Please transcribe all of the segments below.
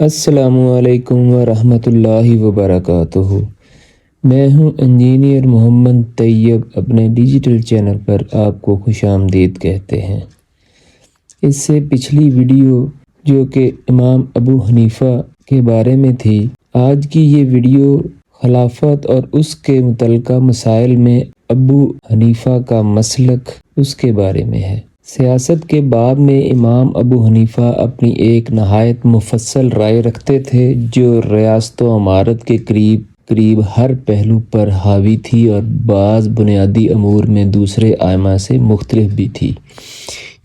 السلام علیکم ورحمۃ اللہ وبرکاتہ۔ میں ہوں انجینئر محمد طیب، اپنے ڈیجیٹل چینل پر آپ کو خوش آمدید کہتے ہیں۔ اس سے پچھلی ویڈیو جو کہ امام ابو حنیفہ کے بارے میں تھی، آج کی یہ ویڈیو خلافت اور اس کے متعلقہ مسائل میں ابو حنیفہ کا مسلک، اس کے بارے میں ہے۔ سیاست کے باب میں امام ابو حنیفہ اپنی ایک نہایت مفصل رائے رکھتے تھے جو ریاست و امارت کے قریب ہر پہلو پر حاوی تھی اور بعض بنیادی امور میں دوسرے ائمہ سے مختلف بھی تھی۔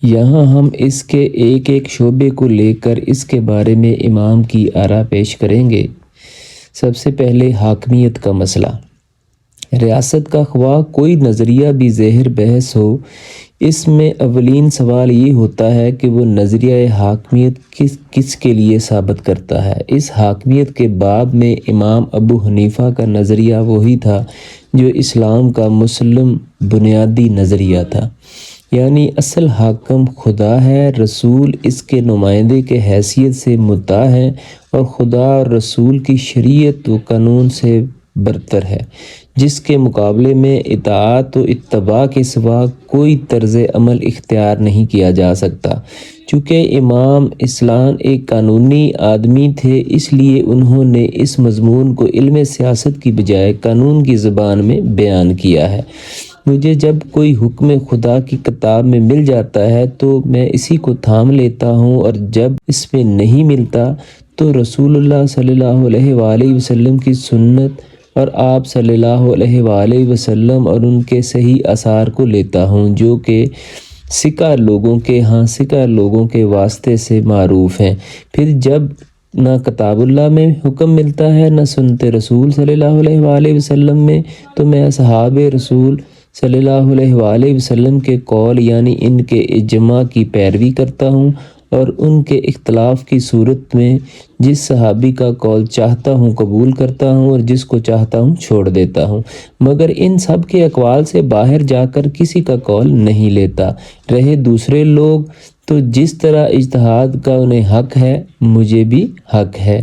یہاں ہم اس کے ایک ایک شعبے کو لے کر اس کے بارے میں امام کی آراء پیش کریں گے۔ سب سے پہلے حاکمیت کا مسئلہ۔ ریاست کا خواہ کوئی نظریہ بھی زہر بحث ہو، اس میں اولین سوال یہ ہوتا ہے کہ وہ نظریہ حاکمیت کس کے لیے ثابت کرتا ہے۔ اس حاکمیت کے باب میں امام ابو حنیفہ کا نظریہ وہی تھا جو اسلام کا مسلم بنیادی نظریہ تھا، یعنی اصل حاکم خدا ہے، رسول اس کے نمائندے کے حیثیت سے مطاع ہے اور خدا اور رسول کی شریعت و قانون سے برتر ہے، جس کے مقابلے میں اطاعت و اتباع کے سوا کوئی طرز عمل اختیار نہیں کیا جا سکتا۔ چونکہ امام اسلام ایک قانونی آدمی تھے، اس لیے انہوں نے اس مضمون کو علم سیاست کی بجائے قانون کی زبان میں بیان کیا ہے۔ مجھے جب کوئی حکم خدا کی کتاب میں مل جاتا ہے تو میں اسی کو تھام لیتا ہوں، اور جب اس میں نہیں ملتا تو رسول اللہ صلی اللہ علیہ وآلہ وسلم کی سنت اور آپ صلی اللہ علیہ وآلہ وسلم اور ان کے صحیح آثار کو لیتا ہوں، جو کہ ثقہ لوگوں کے واسطے سے معروف ہیں۔ پھر جب نہ کتاب اللہ میں حکم ملتا ہے نہ سنت رسول صلی اللہ علیہ وآلہ وسلم میں، تو میں اصحاب رسول صلی اللہ علیہ وآلہ وسلم کے قول یعنی ان کے اجماع کی پیروی کرتا ہوں، اور ان کے اختلاف کی صورت میں جس صحابی کا قول چاہتا ہوں قبول کرتا ہوں اور جس کو چاہتا ہوں چھوڑ دیتا ہوں، مگر ان سب کے اقوال سے باہر جا کر کسی کا قول نہیں لیتا۔ رہے دوسرے لوگ تو جس طرح اجتہاد کا انہیں حق ہے، مجھے بھی حق ہے۔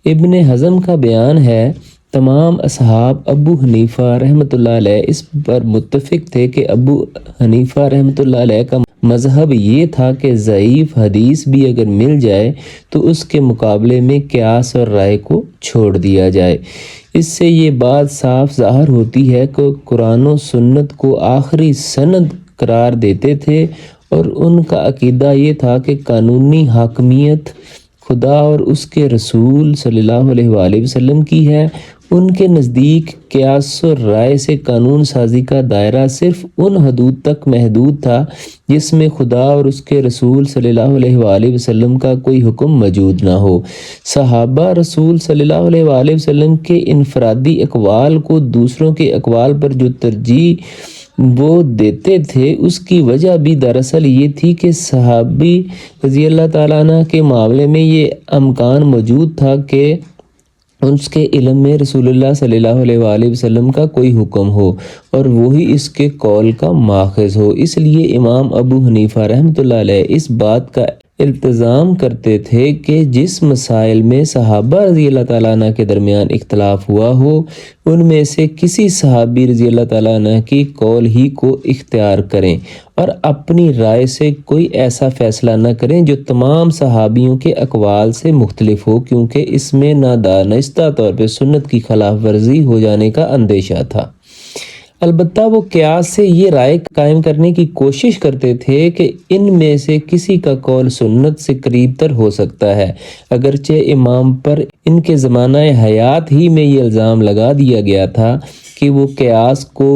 ابن حزم کا بیان ہے، تمام اصحاب ابو حنیفہ رحمۃ اللہ علیہ اس پر متفق تھے کہ ابو حنیفہ رحمۃ اللہ علیہ کا مذہب یہ تھا کہ ضعیف حدیث بھی اگر مل جائے تو اس کے مقابلے میں قیاس اور رائے کو چھوڑ دیا جائے۔ اس سے یہ بات صاف ظاہر ہوتی ہے کہ قرآن و سنت کو آخری سند قرار دیتے تھے، اور ان کا عقیدہ یہ تھا کہ قانونی حاکمیت خدا اور اس کے رسول صلی اللہ علیہ وآلہ وسلم کی ہے۔ ان کے نزدیک قیاس و رائے سے قانون سازی کا دائرہ صرف ان حدود تک محدود تھا جس میں خدا اور اس کے رسول صلی اللہ علیہ وآلہ وسلم کا کوئی حکم موجود نہ ہو۔ صحابہ رسول صلی اللہ علیہ وآلہ وسلم کے انفرادی اقوال کو دوسروں کے اقوال پر جو ترجیح وہ دیتے تھے، اس کی وجہ بھی دراصل یہ تھی کہ صحابی رضی اللہ تعالیٰ عنہ کے معاملے میں یہ امکان موجود تھا کہ اس کے علم میں رسول اللہ صلی اللہ علیہ وآلہ وسلم کا کوئی حکم ہو اور وہی اس کے قول کا ماخذ ہو۔ اس لیے امام ابو حنیفہ رحمۃ اللہ علیہ اس بات کا التزام کرتے تھے کہ جس مسائل میں صحابہ رضی اللہ تعالیٰ عنہ کے درمیان اختلاف ہوا ہو، ان میں سے کسی صحابی رضی اللہ تعالیٰ عنہ کی قول ہی کو اختیار کریں اور اپنی رائے سے کوئی ایسا فیصلہ نہ کریں جو تمام صحابیوں کے اقوال سے مختلف ہو، کیونکہ اس میں نادانستہ طور پہ سنت کی خلاف ورزی ہو جانے کا اندیشہ تھا۔ البتہ وہ قیاس سے یہ رائے قائم کرنے کی کوشش کرتے تھے کہ ان میں سے کسی کا قول سنت سے قریب تر ہو سکتا ہے، اگرچہ امام پر ان کے زمانہ حیات ہی میں یہ الزام لگا دیا گیا تھا کہ وہ قیاس کو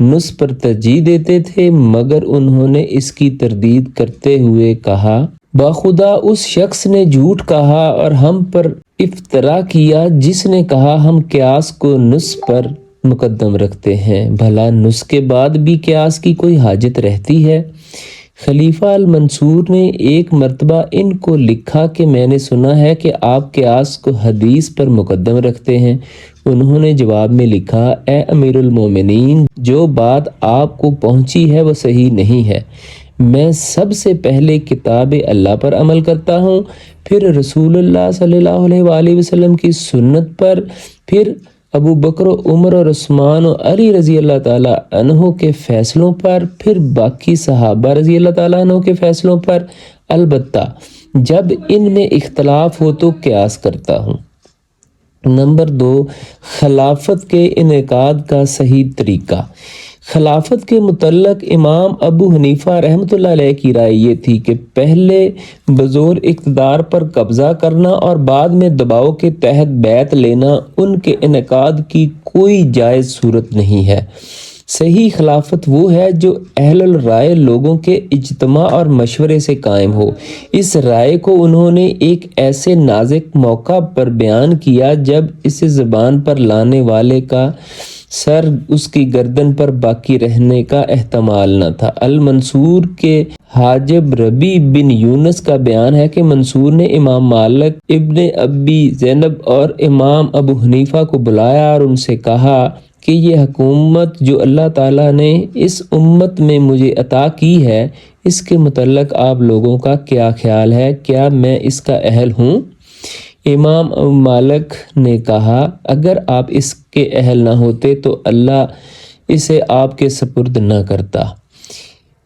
نص پر ترجیح دیتے تھے، مگر انہوں نے اس کی تردید کرتے ہوئے کہا، باخدا اس شخص نے جھوٹ کہا اور ہم پر افترا کیا جس نے کہا ہم قیاس کو نص پر مقدم رکھتے ہیں، بھلا نص کے بعد بھی قیاس کی کوئی حاجت رہتی ہے؟ خلیفہ المنصور نے ایک مرتبہ ان کو لکھا کہ میں نے سنا ہے کہ آپ قیاس کو حدیث پر مقدم رکھتے ہیں۔ انہوں نے جواب میں لکھا، اے امیر المومنین، جو بات آپ کو پہنچی ہے وہ صحیح نہیں ہے۔ میں سب سے پہلے کتاب اللہ پر عمل کرتا ہوں، پھر رسول اللہ صلی اللہ علیہ وآلہ وسلم کی سنت پر، پھر ابو بکر و عمر اور عثمان و علی رضی اللہ تعالیٰ عنہ کے فیصلوں پر، پھر باقی صحابہ رضی اللہ تعالیٰ عنہ کے فیصلوں پر، البتہ جب ان میں اختلاف ہو تو قیاس کرتا ہوں۔ نمبر 2، خلافت کے انعقاد کا صحیح طریقہ۔ خلافت کے متعلق امام ابو حنیفہ رحمۃ اللہ علیہ کی رائے یہ تھی کہ پہلے بزور اقتدار پر قبضہ کرنا اور بعد میں دباؤ کے تحت بیعت لینا ان کے انعقاد کی کوئی جائز صورت نہیں ہے۔ صحیح خلافت وہ ہے جو اہل الرائے لوگوں کے اجتماع اور مشورے سے قائم ہو۔ اس رائے کو انہوں نے ایک ایسے نازک موقع پر بیان کیا جب اسے زبان پر لانے والے کا سر اس کی گردن پر باقی رہنے کا احتمال نہ تھا۔ المنصور کے حاجب ربیع بن یونس کا بیان ہے کہ منصور نے امام مالک ابن ابی زینب اور امام ابو حنیفہ کو بلایا اور ان سے کہا کہ یہ حکومت جو اللہ تعالیٰ نے اس امت میں مجھے عطا کی ہے، اس کے متعلق آپ لوگوں کا کیا خیال ہے؟ کیا میں اس کا اہل ہوں؟ امام ابو مالک نے کہا، اگر آپ اس کے اہل نہ ہوتے تو اللہ اسے آپ کے سپرد نہ کرتا۔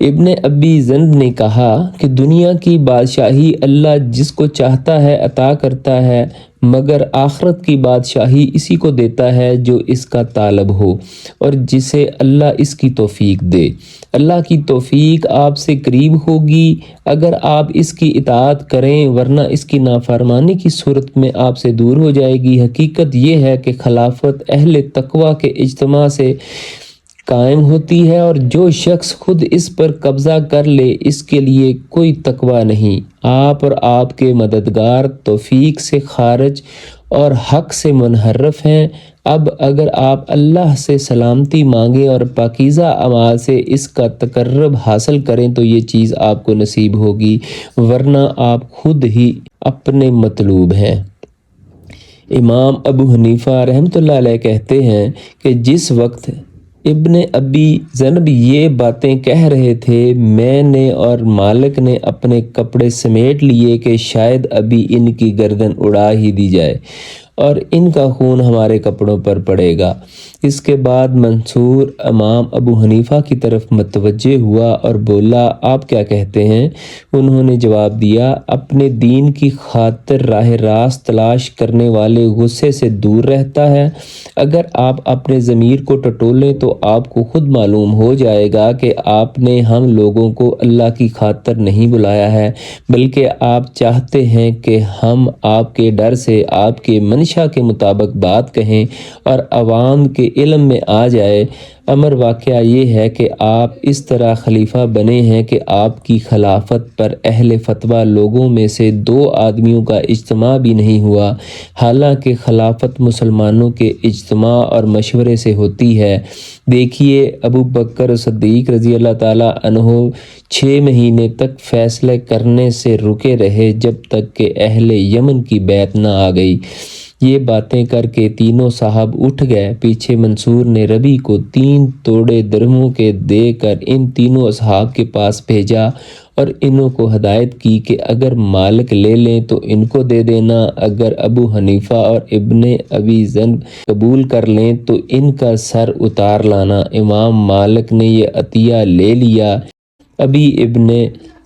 ابن ابی ذنب نے کہا کہ دنیا کی بادشاہی اللہ جس کو چاہتا ہے عطا کرتا ہے، مگر آخرت کی بادشاہی اسی کو دیتا ہے جو اس کا طالب ہو اور جسے اللہ اس کی توفیق دے۔ اللہ کی توفیق آپ سے قریب ہوگی اگر آپ اس کی اطاعت کریں، ورنہ اس کی نافرمانی کی صورت میں آپ سے دور ہو جائے گی۔ حقیقت یہ ہے کہ خلافت اہل تقوی کے اجتماع سے قائم ہوتی ہے اور جو شخص خود اس پر قبضہ کر لے اس کے لیے کوئی تقوی نہیں۔ آپ اور آپ کے مددگار توفیق سے خارج اور حق سے منحرف ہیں۔ اب اگر آپ اللہ سے سلامتی مانگیں اور پاکیزہ اعمال سے اس کا تقرب حاصل کریں تو یہ چیز آپ کو نصیب ہوگی، ورنہ آپ خود ہی اپنے مطلوب ہیں۔ امام ابو حنیفہ رحمۃ اللہ علیہ کہتے ہیں کہ جس وقت ابن ابی ذنب یہ باتیں کہہ رہے تھے، میں نے اور مالک نے اپنے کپڑے سمیٹ لیے کہ شاید ابھی ان کی گردن اڑا ہی دی جائے اور ان کا خون ہمارے کپڑوں پر پڑے گا۔ اس کے بعد منصور امام ابو حنیفہ کی طرف متوجہ ہوا اور بولا، آپ کیا کہتے ہیں؟ انہوں نے جواب دیا، اپنے دین کی خاطر راہ راست تلاش کرنے والے غصے سے دور رہتا ہے۔ اگر آپ اپنے ضمیر کو ٹٹولیں تو آپ کو خود معلوم ہو جائے گا کہ آپ نے ہم لوگوں کو اللہ کی خاطر نہیں بلایا ہے، بلکہ آپ چاہتے ہیں کہ ہم آپ کے ڈر سے آپ کے منشا کے مطابق بات کہیں اور عوام کے علم میں آ جائے۔ امر واقعہ یہ ہے کہ آپ اس طرح خلیفہ بنے ہیں کہ آپ کی خلافت پر اہل فتویٰ لوگوں میں سے 2 آدمیوں کا اجتماع بھی نہیں ہوا، حالانکہ خلافت مسلمانوں کے اجتماع اور مشورے سے ہوتی ہے۔ دیکھیے، ابو بکر صدیق رضی اللہ تعالیٰ عنہ 6 مہینے تک فیصلے کرنے سے رکے رہے جب تک کہ اہل یمن کی بیعت نہ آ گئی۔ یہ باتیں کر کے تینوں صاحب اٹھ گئے۔ پیچھے منصور نے ربیع کو 3 توڑے درہموں کے دے کر ان تینوں اصحاب کے پاس بھیجا اور انہوں کو ہدایت کی کہ اگر مالک لے لیں تو ان کو دے دینا، اگر ابو حنیفہ اور ابن ابی ذنب قبول کر لیں تو ان کا سر اتار لانا۔ امام مالک نے یہ عطیہ لے لیا۔ ابی ابن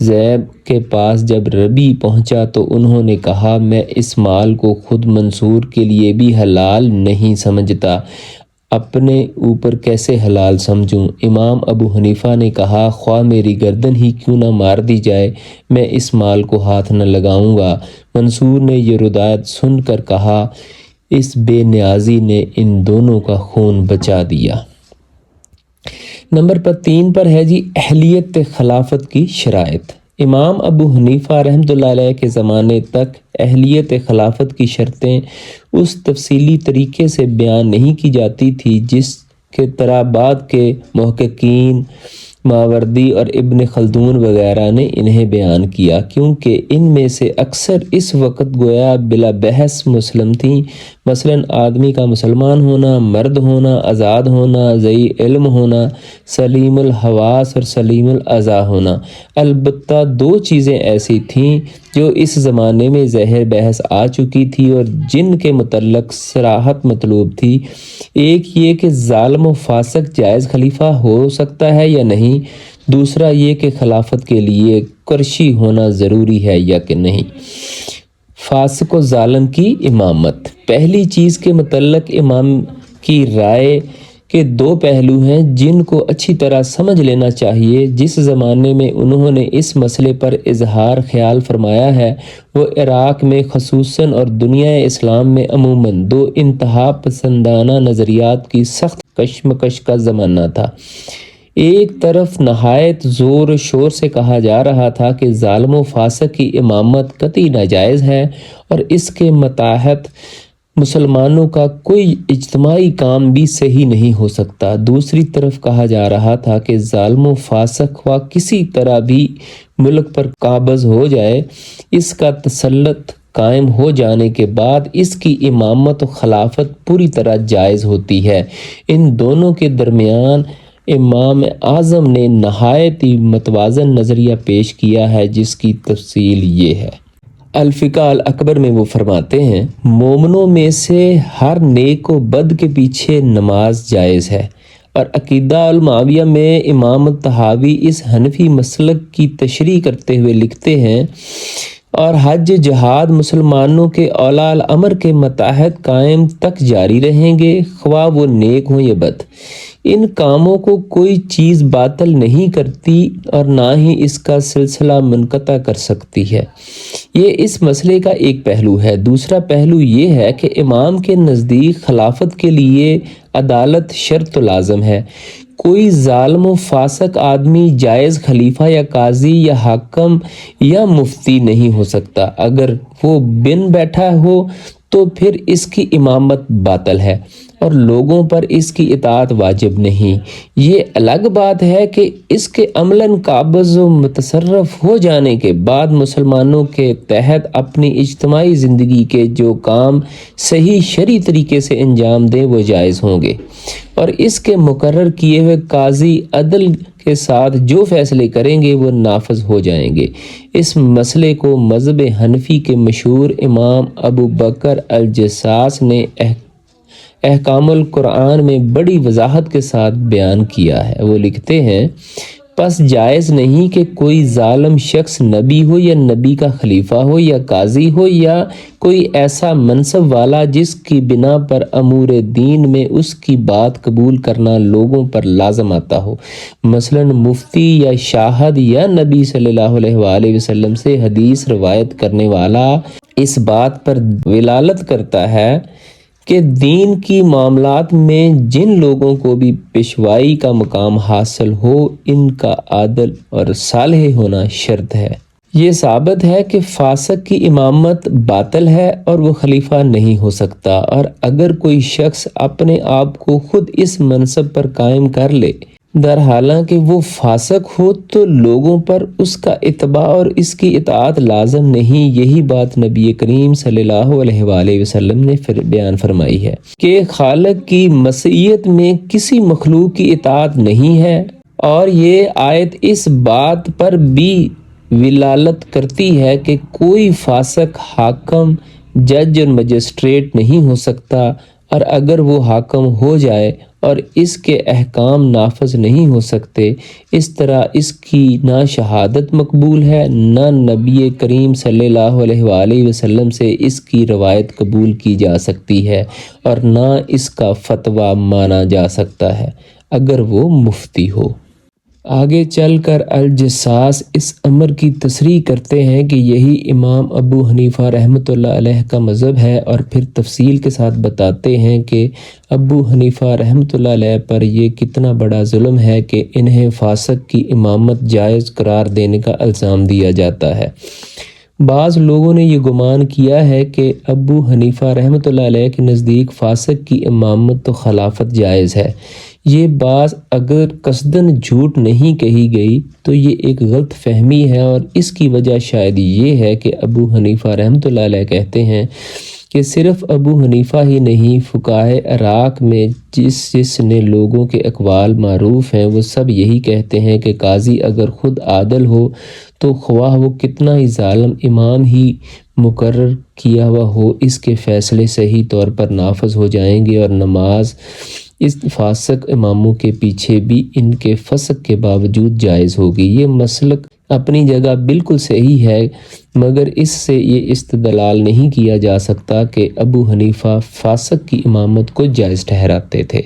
ذئب کے پاس جب ربیع پہنچا تو انہوں نے کہا، میں اس مال کو خود منصور کے لیے بھی حلال نہیں سمجھتا، اپنے اوپر کیسے حلال سمجھوں؟ امام ابو حنیفہ نے کہا، خواہ میری گردن ہی کیوں نہ مار دی جائے، میں اس مال کو ہاتھ نہ لگاؤں گا۔ منصور نے یہ ردایت سن کر کہا، اس بے نیازی نے ان دونوں کا خون بچا دیا۔ نمبر 3 پر ہے جی اہلیت خلافت کی شرائط۔ امام ابو حنیفہ رحمۃ اللہ علیہ کے زمانے تک اہلیت خلافت کی شرطیں اس تفصیلی طریقے سے بیان نہیں کی جاتی تھی جس کے طرح بعد کے محققین ماوردی اور ابن خلدون وغیرہ نے انہیں بیان کیا، کیونکہ ان میں سے اکثر اس وقت گویا بلا بحث مسلم تھیں، مثلاً آدمی کا مسلمان ہونا، مرد ہونا، آزاد ہونا، ذی علم ہونا، سلیم الحواس اور سلیم الاذی ہونا۔ البتہ دو چیزیں ایسی تھیں جو اس زمانے میں زہر بحث آ چکی تھی اور جن کے متعلق صراحت مطلوب تھی۔ ایک یہ کہ ظالم و فاسق جائز خلیفہ ہو سکتا ہے یا نہیں، دوسرا یہ کہ خلافت کے لیے قرشی ہونا ضروری ہے یا کہ نہیں۔ فاسق و ظالم کی امامت۔ پہلی چیز کے متعلق امام کی رائے کے دو پہلو ہیں جن کو اچھی طرح سمجھ لینا چاہیے۔ جس زمانے میں انہوں نے اس مسئلے پر اظہار خیال فرمایا ہے وہ عراق میں خصوصاً اور دنیا اسلام میں عموماً دو انتہا پسندانہ نظریات کی سخت کشمکش کا زمانہ تھا۔ ایک طرف نہایت زور و شور سے کہا جا رہا تھا کہ ظالم و فاسق کی امامت قطعی ناجائز ہے اور اس کے ماتحت مسلمانوں کا کوئی اجتماعی کام بھی صحیح نہیں ہو سکتا۔ دوسری طرف کہا جا رہا تھا کہ ظالم و فاسق خواہ کسی طرح بھی ملک پر قابض ہو جائے، اس کا تسلط قائم ہو جانے کے بعد اس کی امامت و خلافت پوری طرح جائز ہوتی ہے۔ ان دونوں کے درمیان امام اعظم نے نہایت ہی متوازن نظریہ پیش کیا ہے جس کی تفصیل یہ ہے۔ الفقہ الاکبر میں وہ فرماتے ہیں، مومنوں میں سے ہر نیک و بد کے پیچھے نماز جائز ہے۔ اور عقیدہ المعاویہ میں امام الطحاوی اس حنفی مسلک کی تشریح کرتے ہوئے لکھتے ہیں، اور حج جہاد مسلمانوں کے اولیاء الامر کے ماتحت قائم تک جاری رہیں گے، خواہ وہ نیک ہوں یا بد۔ ان کاموں کو کوئی چیز باطل نہیں کرتی اور نہ ہی اس کا سلسلہ منقطع کر سکتی ہے۔ یہ اس مسئلے کا ایک پہلو ہے۔ دوسرا پہلو یہ ہے کہ امام کے نزدیک خلافت کے لیے عدالت شرط و لازم ہے۔ کوئی ظالم و فاسق آدمی جائز خلیفہ یا قاضی یا حاکم یا مفتی نہیں ہو سکتا۔ اگر وہ بن بیٹھا ہو تو پھر اس کی امامت باطل ہے اور لوگوں پر اس کی اطاعت واجب نہیں۔ یہ الگ بات ہے کہ اس کے عملاً قابض و متصرف ہو جانے کے بعد مسلمانوں کے تحت اپنی اجتماعی زندگی کے جو کام صحیح شرعی طریقے سے انجام دیں وہ جائز ہوں گے، اور اس کے مقرر کیے ہوئے قاضی عدل کے ساتھ جو فیصلے کریں گے وہ نافذ ہو جائیں گے۔ اس مسئلے کو مذہب حنفی کے مشہور امام ابو بکر الجساس نے احکام القرآن میں بڑی وضاحت کے ساتھ بیان کیا ہے۔ وہ لکھتے ہیں، پس جائز نہیں کہ کوئی ظالم شخص نبی ہو یا نبی کا خلیفہ ہو یا قاضی ہو یا کوئی ایسا منصب والا جس کی بنا پر امور دین میں اس کی بات قبول کرنا لوگوں پر لازم آتا ہو، مثلاً مفتی یا شاہد یا نبی صلی اللہ علیہ وآلہ وسلم سے حدیث روایت کرنے والا اس بات پر ولالت کرتا ہے کہ دین کی معاملات میں جن لوگوں کو بھی پیشوائی کا مقام حاصل ہو ان کا عادل اور صالح ہونا شرط ہے۔ یہ ثابت ہے کہ فاسق کی امامت باطل ہے اور وہ خلیفہ نہیں ہو سکتا، اور اگر کوئی شخص اپنے آپ کو خود اس منصب پر قائم کر لے درحالانکہ وہ فاسق ہو تو لوگوں پر اس کا اتباع اور اس کی اطاعت لازم نہیں۔ یہی بات نبی کریم صلی اللہ علیہ وآلہ وسلم نے بیان فرمائی ہے کہ خالق کی مشیت میں کسی مخلوق کی اطاعت نہیں ہے، اور یہ آیت اس بات پر بھی ولالت کرتی ہے کہ کوئی فاسق حاکم، جج اور مجسٹریٹ نہیں ہو سکتا، اور اگر وہ حاکم ہو جائے اور اس کے احکام نافذ نہیں ہو سکتے، اس طرح اس کی نہ شہادت مقبول ہے، نہ نبی کریم صلی اللہ علیہ وآلہ وسلم سے اس کی روایت قبول کی جا سکتی ہے، اور نہ اس کا فتویٰ مانا جا سکتا ہے اگر وہ مفتی ہو۔ آگے چل کر الجساس اس امر کی تصریح کرتے ہیں کہ یہی امام ابو حنیفہ رحمۃ اللہ علیہ کا مذہب ہے، اور پھر تفصیل کے ساتھ بتاتے ہیں کہ ابو حنیفہ رحمۃ اللہ علیہ پر یہ کتنا بڑا ظلم ہے کہ انہیں فاسق کی امامت جائز قرار دینے کا الزام دیا جاتا ہے۔ بعض لوگوں نے یہ گمان کیا ہے کہ ابو حنیفہ رحمۃ اللہ علیہ کے نزدیک فاسق کی امامت و خلافت جائز ہے۔ یہ بات اگر قصداً جھوٹ نہیں کہی گئی تو یہ ایک غلط فہمی ہے، اور اس کی وجہ شاید یہ ہے کہ ابو حنیفہ رحمۃ اللہ علیہ کہتے ہیں کہ کہ صرف ابو حنیفہ ہی نہیں، فقہائے عراق میں جس نے لوگوں کے اقوال معروف ہیں وہ سب یہی کہتے ہیں کہ قاضی اگر خود عادل ہو تو خواہ وہ کتنا ہی ظالم امام ہی مقرر کیا ہوا ہو، اس کے فیصلے صحیح طور پر نافذ ہو جائیں گے، اور نماز اس فاسق اماموں کے پیچھے بھی ان کے فسق کے باوجود جائز ہوگی۔ یہ مسلک اپنی جگہ بالکل صحیح ہے، مگر اس سے یہ استدلال نہیں کیا جا سکتا کہ ابو حنیفہ فاسق کی امامت کو جائز ٹھہراتے تھے۔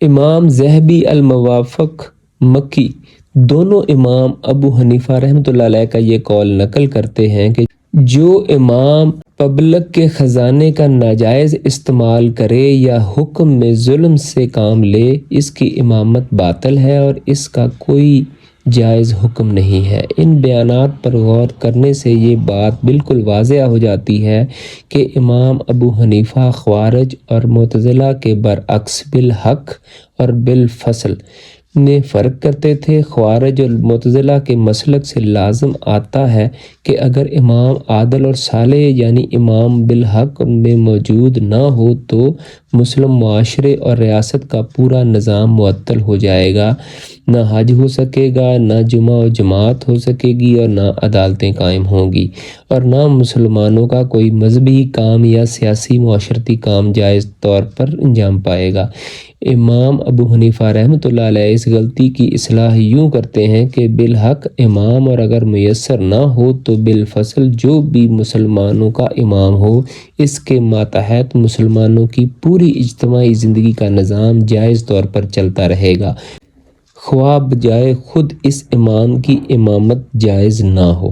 امام ذہبی الموافق مکی دونوں امام ابو حنیفہ رحمۃ اللہ علیہ کا یہ قول نقل کرتے ہیں کہ جو امام پبلک کے خزانے کا ناجائز استعمال کرے یا حکم میں ظلم سے کام لے، اس کی امامت باطل ہے اور اس کا کوئی جائز حکم نہیں ہے۔ ان بیانات پر غور کرنے سے یہ بات بالکل واضح ہو جاتی ہے کہ امام ابو حنیفہ خوارج اور معتزلہ کے برعکس بالحق اور بالفصل میں فرق کرتے تھے۔ خوارج اور معتزلہ کے مسلک سے لازم آتا ہے کہ اگر امام عادل اور صالح یعنی امام بالحق میں موجود نہ ہو تو مسلم معاشرے اور ریاست کا پورا نظام معطل ہو جائے گا، نہ حج ہو سکے گا، نہ جمعہ و جماعت ہو سکے گی، اور نہ عدالتیں قائم ہوں گی، اور نہ مسلمانوں کا کوئی مذہبی کام یا سیاسی معاشرتی کام جائز طور پر انجام پائے گا۔ امام ابو حنیفہ رحمۃ اللہ علیہ اس غلطی کی اصلاح یوں کرتے ہیں کہ بالحق امام، اور اگر میسر نہ ہو تو بالفصل جو بھی مسلمانوں کا امام ہو، اس کے ماتحت مسلمانوں کی پوری اجتماعی زندگی کا نظام جائز طور پر چلتا رہے گا، خواہ بجائے خود اس امام کی امامت جائز نہ ہو۔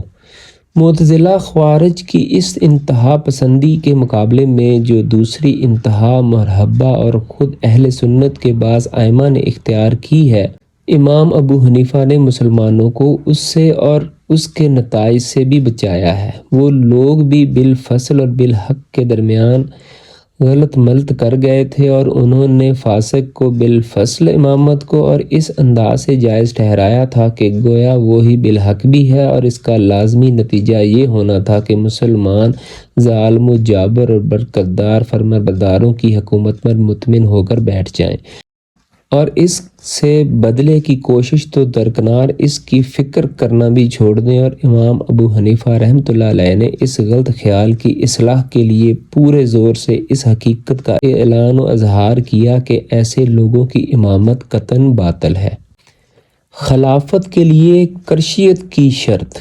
معتزلہ خوارج کی اس انتہا پسندی کے مقابلے میں جو دوسری انتہا مرحبہ اور خود اہل سنت کے بعض ائمہ نے اختیار کی ہے، امام ابو حنیفہ نے مسلمانوں کو اس سے اور اس کے نتائج سے بھی بچایا ہے۔ وہ لوگ بھی بالفصل اور بالحق کے درمیان غلط ملت کر گئے تھے، اور انہوں نے فاسق کو بالفصل امامت کو اور اس انداز سے جائز ٹھہرایا تھا کہ گویا وہی بالحق بھی ہے، اور اس کا لازمی نتیجہ یہ ہونا تھا کہ مسلمان ظالم و جابر اور برکتدار فرمانبرداروں کی حکومت پر مطمئن ہو کر بیٹھ جائیں، اور اس سے بدلے کی کوشش تو درکنار اس کی فکر کرنا بھی چھوڑ دیں۔ اور امام ابو حنیفہ رحمۃ اللہ علیہ نے اس غلط خیال کی اصلاح کے لیے پورے زور سے اس حقیقت کا اعلان و اظہار کیا کہ ایسے لوگوں کی امامت قطعاً باطل ہے۔ خلافت کے لیے کرشیت کی شرط۔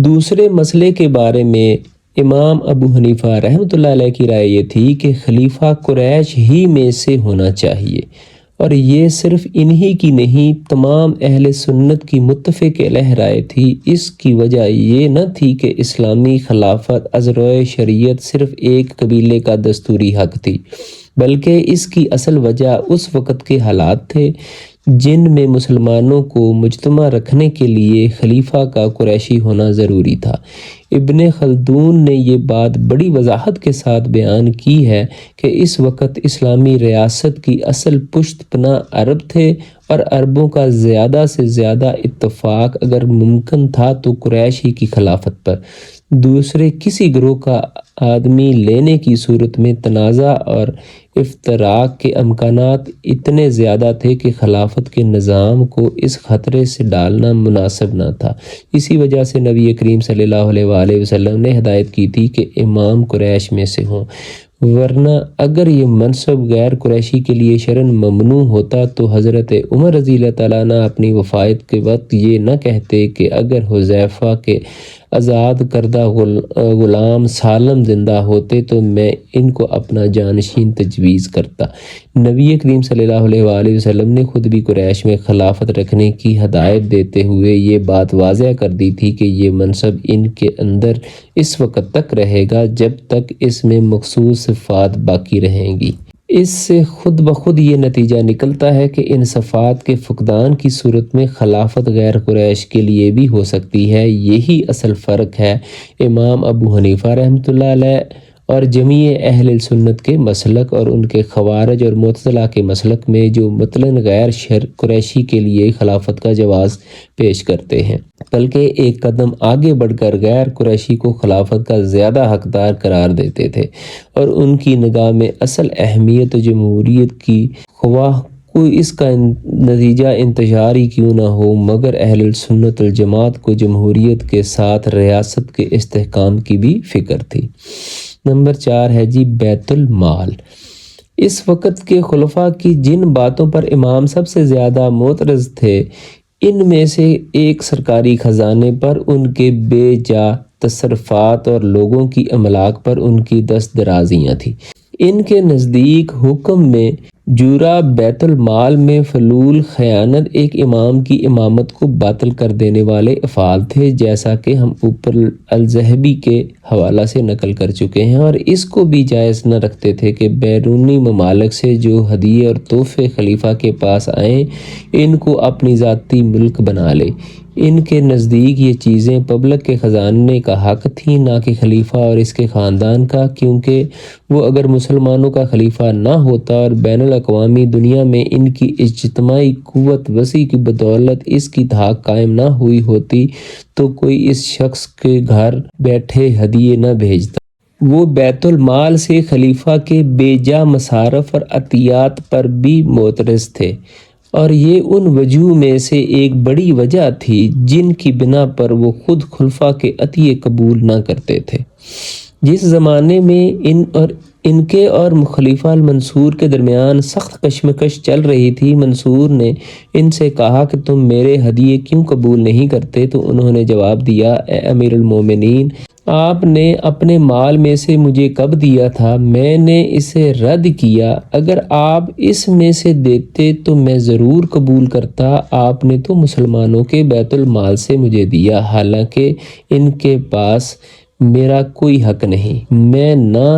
دوسرے مسئلے کے بارے میں امام ابو حنیفہ رحمۃ اللہ علیہ کی رائے یہ تھی کہ خلیفہ قریش ہی میں سے ہونا چاہیے، اور یہ صرف انہی کی نہیں، تمام اہل سنت کی متفق علیہ رائے تھی۔ اس کی وجہ یہ نہ تھی کہ اسلامی خلافت از روئے شریعت صرف ایک قبیلے کا دستوری حق تھی، بلکہ اس کی اصل وجہ اس وقت کے حالات تھے جن میں مسلمانوں کو مجتمع رکھنے کے لیے خلیفہ کا قریشی ہونا ضروری تھا۔ ابن خلدون نے یہ بات بڑی وضاحت کے ساتھ بیان کی ہے کہ اس وقت اسلامی ریاست کی اصل پشت پناہ عرب تھے، اور عربوں کا زیادہ سے زیادہ اتفاق اگر ممکن تھا تو قریشی کی خلافت پر دوسرے کسی گروہ کا آدمی لینے کی صورت میں تنازع اور افتراق کے امکانات اتنے زیادہ تھے کہ خلافت کے نظام کو اس خطرے سے ڈالنا مناسب نہ تھا۔ اسی وجہ سے نبی کریم صلی اللہ علیہ وآلہ وسلم نے ہدایت کی تھی کہ امام قریش میں سے ہوں، ورنہ اگر یہ منصب غیر قریشی کے لیے شرعاً ممنوع ہوتا تو حضرت عمر رضی اللہ تعالیٰ عنہ اپنی وفات کے وقت یہ نہ کہتے کہ اگر حذیفہ کے آزاد کردہ غلام سالم زندہ ہوتے تو میں ان کو اپنا جانشین تجویز کرتا۔ نبی کریم صلی اللہ علیہ وآلہ وسلم نے خود بھی قریش میں خلافت رکھنے کی ہدایت دیتے ہوئے یہ بات واضح کر دی تھی کہ یہ منصب ان کے اندر اس وقت تک رہے گا جب تک اس میں مخصوص صفات باقی رہیں گی۔ اس سے خود بخود یہ نتیجہ نکلتا ہے کہ ان صفات کے فقدان کی صورت میں خلافت غیر قریش کے لیے بھی ہو سکتی ہے۔ یہی اصل فرق ہے امام ابو حنیفہ رحمۃ اللہ علیہ اور جمیع اہل سنت کے مسلک اور ان کے خوارج اور معتزلہ کے مسلک میں جو مطلق غیر قریشی کے لیے خلافت کا جواز پیش کرتے ہیں، بلکہ ایک قدم آگے بڑھ کر غیر قریشی کو خلافت کا زیادہ حقدار قرار دیتے تھے، اور ان کی نگاہ میں اصل اہمیت جمہوریت کی، خواہ کوئی اس کا نتیجہ انتشار ہی کیوں نہ ہو، مگر اہل سنت الجماعت کو جمہوریت کے ساتھ ریاست کے استحکام کی بھی فکر تھی۔ نمبر 4 ہے جی بیت المال۔ اس وقت کے خلفاء کی جن باتوں پر امام سب سے زیادہ معترض تھے، ان میں سے ایک سرکاری خزانے پر ان کے بے جا تصرفات اور لوگوں کی املاک پر ان کی دست درازیاں تھیں۔ ان کے نزدیک حکم میں جورا بیت المال میں فضول خیانت ایک امام کی امامت کو باطل کر دینے والے افعال تھے، جیسا کہ ہم اوپر الذہبی کے حوالہ سے نقل کر چکے ہیں، اور اس کو بھی جائز نہ رکھتے تھے کہ بیرونی ممالک سے جو ہدیے اور تحفے خلیفہ کے پاس آئیں ان کو اپنی ذاتی ملک بنا لے۔ ان کے نزدیک یہ چیزیں پبلک کے خزانے کا حق تھیں، نہ کہ خلیفہ اور اس کے خاندان کا، کیونکہ وہ اگر مسلمانوں کا خلیفہ نہ ہوتا اور بین الاقوامی دنیا میں ان کی اجتماعی قوت وسیع کی بدولت اس کی دھاک قائم نہ ہوئی ہوتی تو کوئی اس شخص کے گھر بیٹھے ہدیے نہ بھیجتا۔ وہ بیت المال سے خلیفہ کے بے جا مصارف اور عطیات پر بھی معترض تھے، اور یہ ان وجوہ میں سے ایک بڑی وجہ تھی جن کی بنا پر وہ خود خلفاء کے عطیے قبول نہ کرتے تھے۔ جس زمانے میں ان کے اور خلیفہ المنصور کے درمیان سخت کشمکش چل رہی تھی، منصور نے ان سے کہا کہ تم میرے ہدیے کیوں قبول نہیں کرتے؟ تو انہوں نے جواب دیا، اے امیر المومنین، آپ نے اپنے مال میں سے مجھے کب دیا تھا؟ میں نے اسے رد کیا، اگر آپ اس میں سے دیتے تو میں ضرور قبول کرتا۔ آپ نے تو مسلمانوں کے بیت المال سے مجھے دیا، حالانکہ ان کے پاس میرا کوئی حق نہیں، میں نہ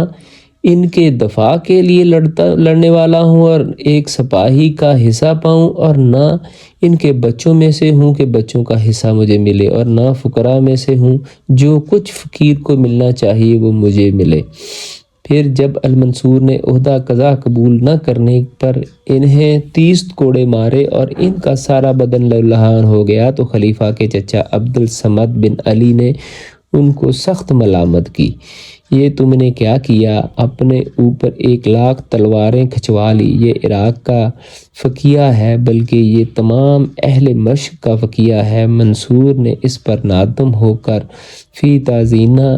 ان کے دفاع کے لیے لڑنے والا ہوں اور ایک سپاہی کا حصہ پاؤں، اور نہ ان کے بچوں میں سے ہوں کہ بچوں کا حصہ مجھے ملے، اور نہ فقراء میں سے ہوں جو کچھ فقیر کو ملنا چاہیے وہ مجھے ملے۔ پھر جب المنصور نے عہدہ قضا قبول نہ کرنے پر انہیں 30 کوڑے مارے اور ان کا سارا بدن لہولہان ہو گیا، تو خلیفہ کے چچا عبد الصمد بن علی نے ان کو سخت ملامت کی، یہ تم نے کیا کیا؟ اپنے اوپر 1,00,000 تلواریں کھچوا لی۔ یہ عراق کا فقیہ ہے، بلکہ یہ تمام اہل مشرق کا فقیہ ہے۔ منصور نے اس پر نادم ہو کر فی تعزینہ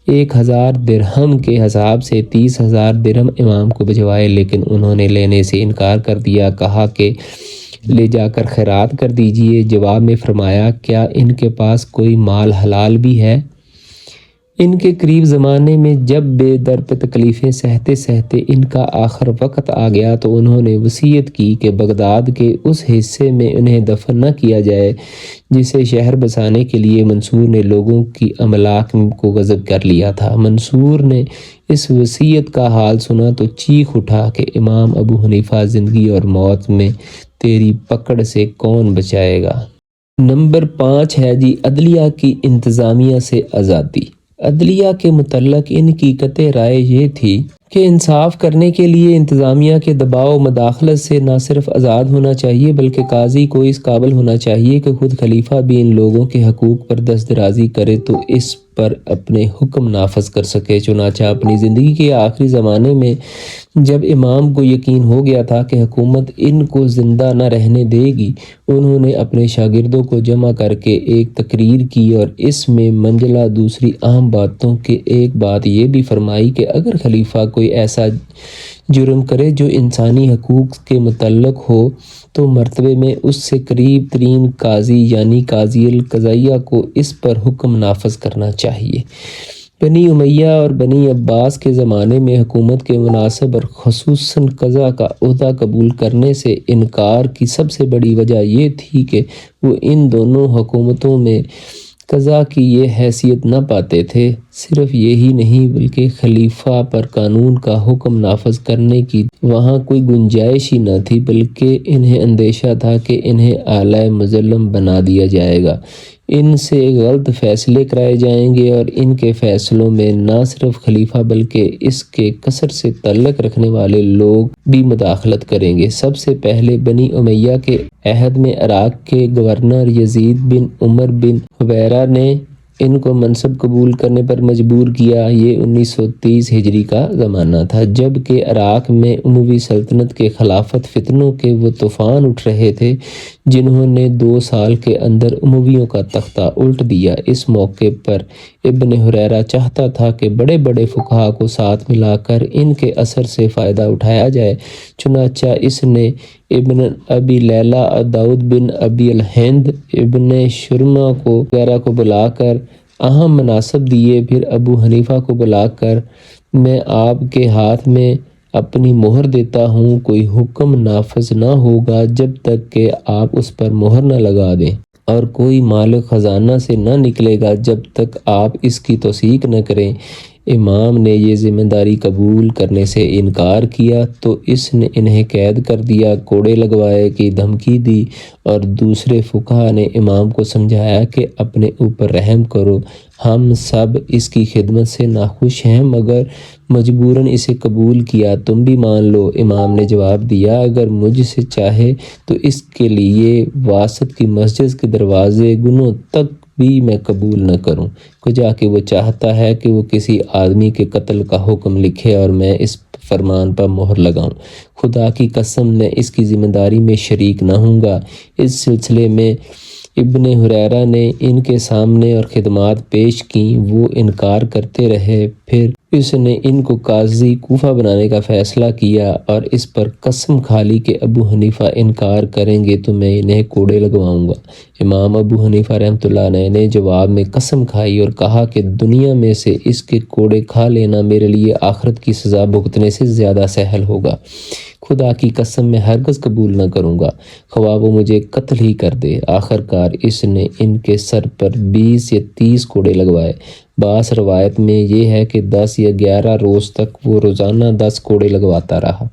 1000 درہم کے حساب سے 30,000 درہم امام کو بھجوائے، لیکن انہوں نے لینے سے انکار کر دیا، کہا کہ لے جا کر خیرات کر دیجئے۔ جواب میں فرمایا، کیا ان کے پاس کوئی مال حلال بھی ہے؟ ان کے قریب زمانے میں جب بے در پہ تکلیفیں سہتے سہتے ان کا آخر وقت آ گیا تو انہوں نے وصیت کی کہ بغداد کے اس حصے میں انہیں دفن نہ کیا جائے جسے شہر بسانے کے لیے منصور نے لوگوں کی املاک کو غصب کر لیا تھا۔ منصور نے اس وصیت کا حال سنا تو چیخ اٹھا کہ امام ابو حنیفہ، زندگی اور موت میں تیری پکڑ سے کون بچائے گا؟ نمبر 5 ہے جی عدلیہ کی انتظامیہ سے آزادی۔ عدلیہ کے متعلق ان کی قطع رائے یہ تھی کہ انصاف کرنے کے لیے انتظامیہ کے دباؤ و مداخلت سے نہ صرف آزاد ہونا چاہیے بلکہ قاضی کو اس قابل ہونا چاہیے کہ خود خلیفہ بھی ان لوگوں کے حقوق پر دست درازی کرے تو اس پر اپنے حکم نافذ کر سکے۔ چنانچہ اپنی زندگی کے آخری زمانے میں جب امام کو یقین ہو گیا تھا کہ حکومت ان کو زندہ نہ رہنے دے گی، انہوں نے اپنے شاگردوں کو جمع کر کے ایک تقریر کی اور اس میں منزلہ دوسری اہم باتوں کے ایک بات یہ بھی فرمائی کہ اگر خلیفہ کوئی ایسا جرم کرے جو انسانی حقوق کے متعلق ہو تو مرتبے میں اس سے قریب ترین قاضی یعنی قاضی القضائیہ کو اس پر حکم نافذ کرنا چاہیے۔ بنی امیہ اور بنی عباس کے زمانے میں حکومت کے مناصب اور خصوصاً قضا کا عہدہ قبول کرنے سے انکار کی سب سے بڑی وجہ یہ تھی کہ وہ ان دونوں حکومتوں میں قضا کی یہ حیثیت نہ پاتے تھے۔ صرف یہی نہیں بلکہ خلیفہ پر قانون کا حکم نافذ کرنے کی وہاں کوئی گنجائش ہی نہ تھی، بلکہ انہیں اندیشہ تھا کہ انہیں آلہ مظلم بنا دیا جائے گا۔ ان سے غلط فیصلے کرائے جائیں گے اور ان کے فیصلوں میں نہ صرف خلیفہ بلکہ اس کے کثر سے تعلق رکھنے والے لوگ بھی مداخلت کریں گے۔ سب سے پہلے بنی امیہ کے عہد میں عراق کے گورنر یزید بن عمر بن حبیرہ نے ان کو منصب قبول کرنے پر مجبور کیا۔ یہ 1930 ہجری کا زمانہ تھا جب کہ عراق میں اموی سلطنت کے خلافت فتنوں کے وہ طوفان اٹھ رہے تھے جنہوں نے 2 سال کے اندر امویوں کا تختہ الٹ دیا۔ اس موقع پر ابن حریرہ چاہتا تھا کہ بڑے بڑے فقہا کو ساتھ ملا کر ان کے اثر سے فائدہ اٹھایا جائے، چنانچہ اس نے ابن ابی لیلہ اور داؤد بن ابی الہند، ابن شرما وغیرہ کو بلا کر اہم مناصب دیے۔ پھر ابو حنیفہ کو بلا کر میں آپ کے ہاتھ میں اپنی مہر دیتا ہوں، کوئی حکم نافذ نہ ہوگا جب تک کہ آپ اس پر مہر نہ لگا دیں، اور کوئی مال خزانہ سے نہ نکلے گا جب تک آپ اس کی توثیق نہ کریں۔ امام نے یہ ذمہ داری قبول کرنے سے انکار کیا تو اس نے انہیں قید کر دیا، کوڑے لگوانے کی دھمکی دی، اور دوسرے فقہا نے امام کو سمجھایا کہ اپنے اوپر رحم کرو، ہم سب اس کی خدمت سے ناخوش ہیں مگر مجبوراً اسے قبول کیا، تم بھی مان لو۔ امام نے جواب دیا، اگر مجھ سے چاہے تو اس کے لیے واسط کی مسجد کے دروازے گنوں تک بھی میں قبول نہ کروں، کجا کہ وہ چاہتا ہے کہ وہ کسی آدمی کے قتل کا حکم لکھے اور میں اس فرمان پر مہر لگاؤں، خدا کی قسم میں اس کی ذمہ داری میں شریک نہ ہوں گا۔ اس سلسلے میں ابن حریرہ نے ان کے سامنے اور خدمات پیش کیں، وہ انکار کرتے رہے۔ پھر اس نے ان کو قاضی کوفہ بنانے کا فیصلہ کیا اور اس پر قسم کھا لی کہ ابو حنیفہ انکار کریں گے تو میں انہیں کوڑے لگواؤں گا۔ امام ابو حنیفہ رحمۃ اللہ علیہ نے جواب میں قسم کھائی اور کہا کہ دنیا میں سے اس کے کوڑے کھا لینا میرے لیے آخرت کی سزا بھگتنے سے زیادہ سہل ہوگا، خدا کی قسم میں ہرگز قبول نہ کروں گا، خواہ وہ مجھے قتل ہی کر دے۔ آخرکار اس نے ان کے سر پر 20 یا 30 کوڑے لگوائے۔ بعض روایت میں یہ ہے کہ 10 یا 11 روز تک وہ روزانہ 10 کوڑے لگواتا رہا،